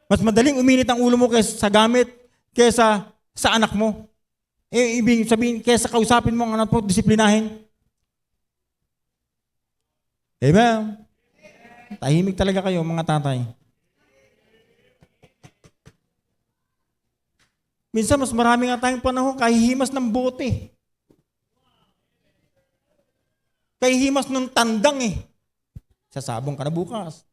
Mas madaling uminit ang ulo mo kaysa sa gamit, kaysa sa anak mo. Ibig sabihin, kaysa kausapin mo ang anak mo, disiplinahin. Amen. Tahimik talaga kayo, mga tatay. Minsan, mas marami nga tayong panahon, kahihimas ng bote. Kahihimas ng tandang eh. Sasabong ka na bukas.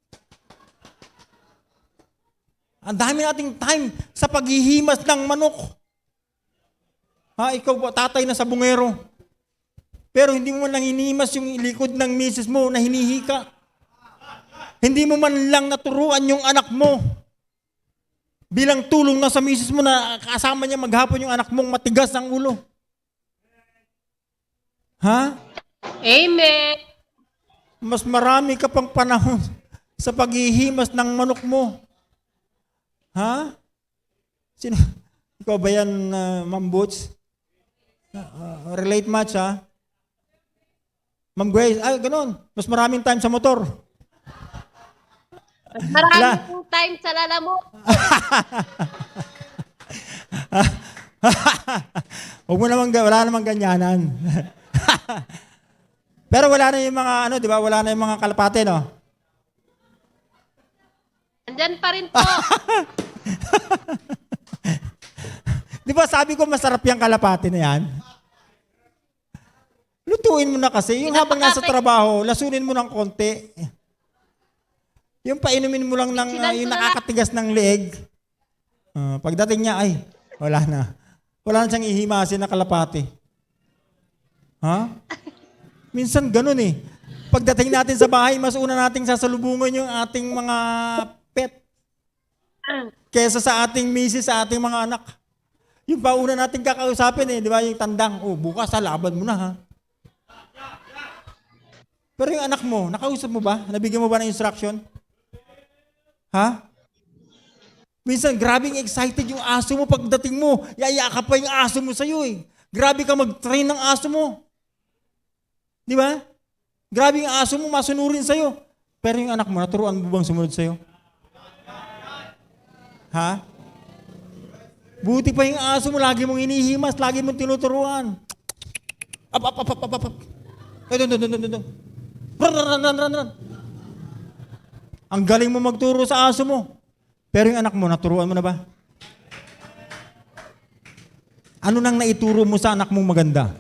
Ang dami nating time sa paghihimas ng manok. Ha, ikaw po, tatay na sa bungero. Pero hindi mo man lang hinihimas yung likod ng misis mo na hinihika. Hindi mo man lang naturuan yung anak mo. Bilang tulong na sa misis mo na kasama niya maghapon yung anak mong matigas ang ulo. Ha?
Amen.
Mas marami ka pang panahon sa paghihimas ng manok mo. Ha? Sino? Ikaw ba yan, Ma'am Boots? Relate much, ha? Ma'am Grace, ay, ganun. Mas maraming time sa motor.
Maraming time sa lalamok.
Huwag mo naman, wala namang ganyanan. Pero wala na yung mga, di ba? Wala na yung mga kalapate, no?
Andyan pa rin po.
Di ba sabi ko masarap yung kalapate na yan? Lutuin mo na kasi. Yung habang nasa trabaho, lasunin mo ng konti. Yung painumin mo lang ng yung nakakatigas ng leeg. Pagdating niya, ay, wala na. Wala na siyang ihimasin na kalapate. Ha? Minsan ganun eh. Pagdating natin sa bahay, mas una nating sasalubungan yung ating mga pet. Kesa sa ating misis, sa ating mga anak. Yung pauna natin kakausapin eh, di ba? Yung tandang, bukas laban mo na ha. Pero yung anak mo, nakausap mo ba? Nabigyan mo ba ng instruction? Ha? Minsan, grabing excited yung aso mo pagdating mo. Yayakap pa yung aso mo sa'yo eh. Grabe ka mag-train ng aso mo. Di ba? Grabe yung aso mo, masunurin sa'yo. Pero yung anak mo, naturuan mo bang sumunod sa'yo? Ha? Buti pa yung aso mo, lagi mong hinihimas, lagi mong tinuturuan. Up. Doon. Run. Ang galing mo magturo sa aso mo. Pero yung anak mo, naturuan mo na ba? Ano nang naituro mo sa anak mong maganda?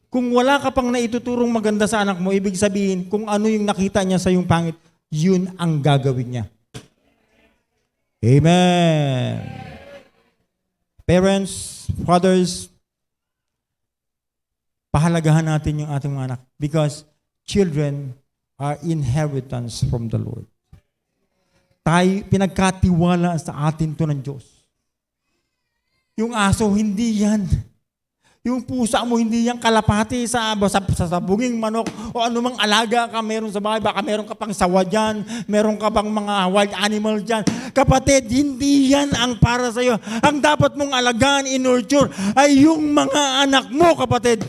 Kung wala ka pang naituturong maganda sa anak mo, ibig sabihin, kung ano yung nakita niya sa yung pangit, yun ang gagawin niya. Amen. Parents, fathers, pahalagahan natin yung ating mga anak because children are inheritance from the Lord. Tayo, pinagkatiwala sa atin to ng Diyos. Yung aso, hindi yan. Yung pusa mo, hindi yan kalapati sa sabunging manok o anumang alaga ka meron sa bahay. Baka meron ka pang sawa dyan, meron ka pang mga wild animal dyan. Kapatid, hindi yan ang para sa'yo. Ang dapat mong alagaan, in-nurture, ay yung mga anak mo, kapatid.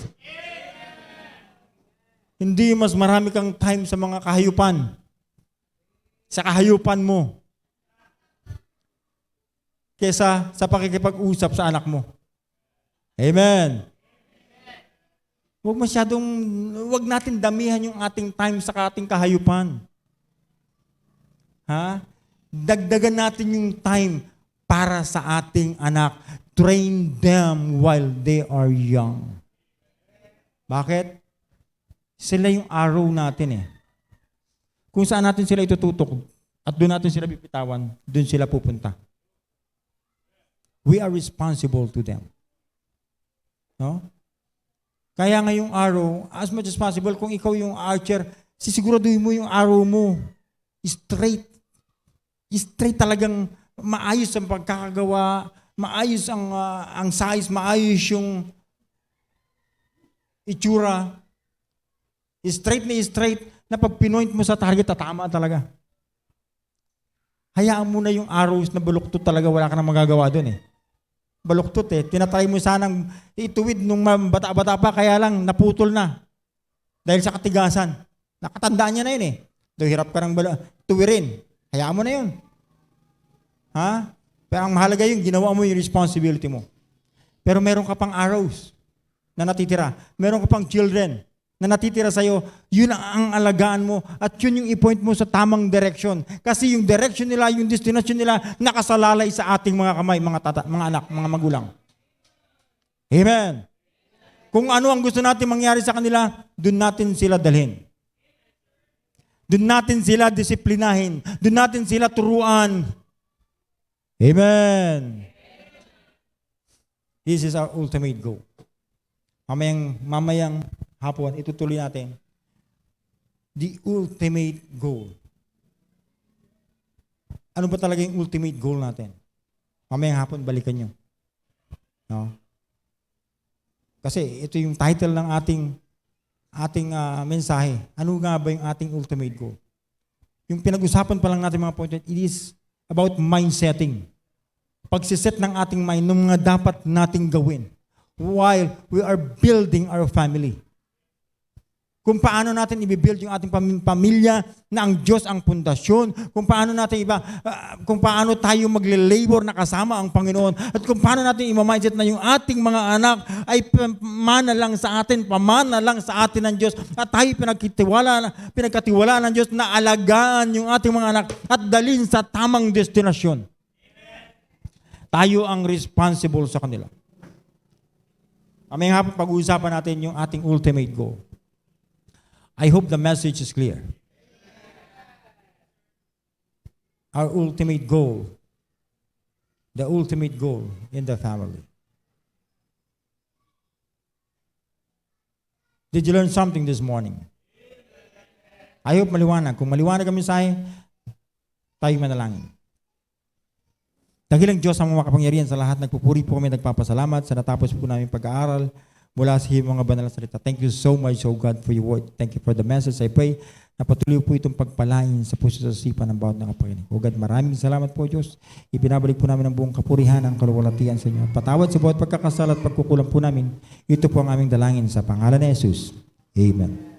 Hindi mas marami kang time sa mga kahayupan. Sa kahayupan mo. Kesa sa pakikipag-usap sa anak mo. Amen. Huwag natin damihan yung ating time sa ating kahayupan. Ha? Dagdagan natin yung time para sa ating anak. Train them while they are young. Bakit? Sila yung arrow natin eh. Kung saan natin sila itututok at doon natin sila bipitawan, doon sila pupunta. We are responsible to them. No? Kaya ngayong arrow, as much as possible, kung ikaw yung archer, sisiguraduhin mo yung arrow mo. Straight. Straight talagang maayos ang pagkakagawa, maayos ang size, maayos yung itsura. Straight na pag pinoint mo sa target, tatama talaga. Hayaan mo na yung arrows na baluktot talaga, wala ka na magagawa doon eh. Baluktot eh. Tinatry mo sanang ituwid nung bata-bata pa, kaya lang naputol na. Dahil sa katigasan. Nakatandaan niya na yun eh. Do hirap ka ng tuwirin. Hayaan mo na yun. Ha? Pero ang mahalaga yun, ginawa mo yung responsibility mo. Pero meron ka pang arrows na natitira. Meron ka pang children na natitira sa'yo, yun ang alagaan mo at yun yung i-point mo sa tamang direction. Kasi yung direction nila, yung destination nila, nakasalalay sa ating mga kamay, mga anak, mga magulang. Amen. Kung ano ang gusto natin mangyari sa kanila, dun natin sila dalhin. Dun natin sila disiplinahin. Dun natin sila turuan. Amen. This is our ultimate goal. Mamayang hapon, itutuloy natin. The ultimate goal. Ano ba talaga yung ultimate goal natin? Mamayang hapon, balikan nyo. No? Kasi ito yung title ng ating mensahe. Ano nga ba yung ating ultimate goal? Yung pinag-usapan pa lang natin mga point, it is about mind-setting. Pagsiset ng ating mind ng mga dapat nating gawin while we are building our family. Kung paano natin i-build yung ating pamilya na ang Diyos ang pundasyon, kung paano natin kung paano tayo magle-labor na kasama ang Panginoon, at kung paano natin i-mindset na yung ating mga anak ay pamana lang sa atin ng Diyos, at tayo pinagkatiwala ng Diyos na alagaan yung ating mga anak at dalhin sa tamang destinasyon. Tayo ang responsible sa kanila. Kaming hapon pag-uusapan natin yung ating ultimate goal. I hope the message is clear. Our ultimate goal, the ultimate goal in the family. Did you learn something this morning? I hope maliwanag. Kung maliwanag ang mensahe, tayo manalangin. Dakilang Diyos ang makapangyarihan sa lahat. Nagpupuri po kami, nagpapasalamat sa natapos po namin pag-aaral. mula sa iyong mga banal na salita. Thank you so much, O God, for your word. Thank you for the message. I pray na patuloy po itong pagpalain sa puso sa sipa ng bawat nakapakinig. O God, maraming salamat po, Diyos. Ibinabalik po namin ang buong kapurihan, ang kaluwalhatian sa inyo. At patawad sa bawat pagkakasala at pagkukulang po namin. Ito po ang aming dalangin sa pangalan ni Jesus. Amen.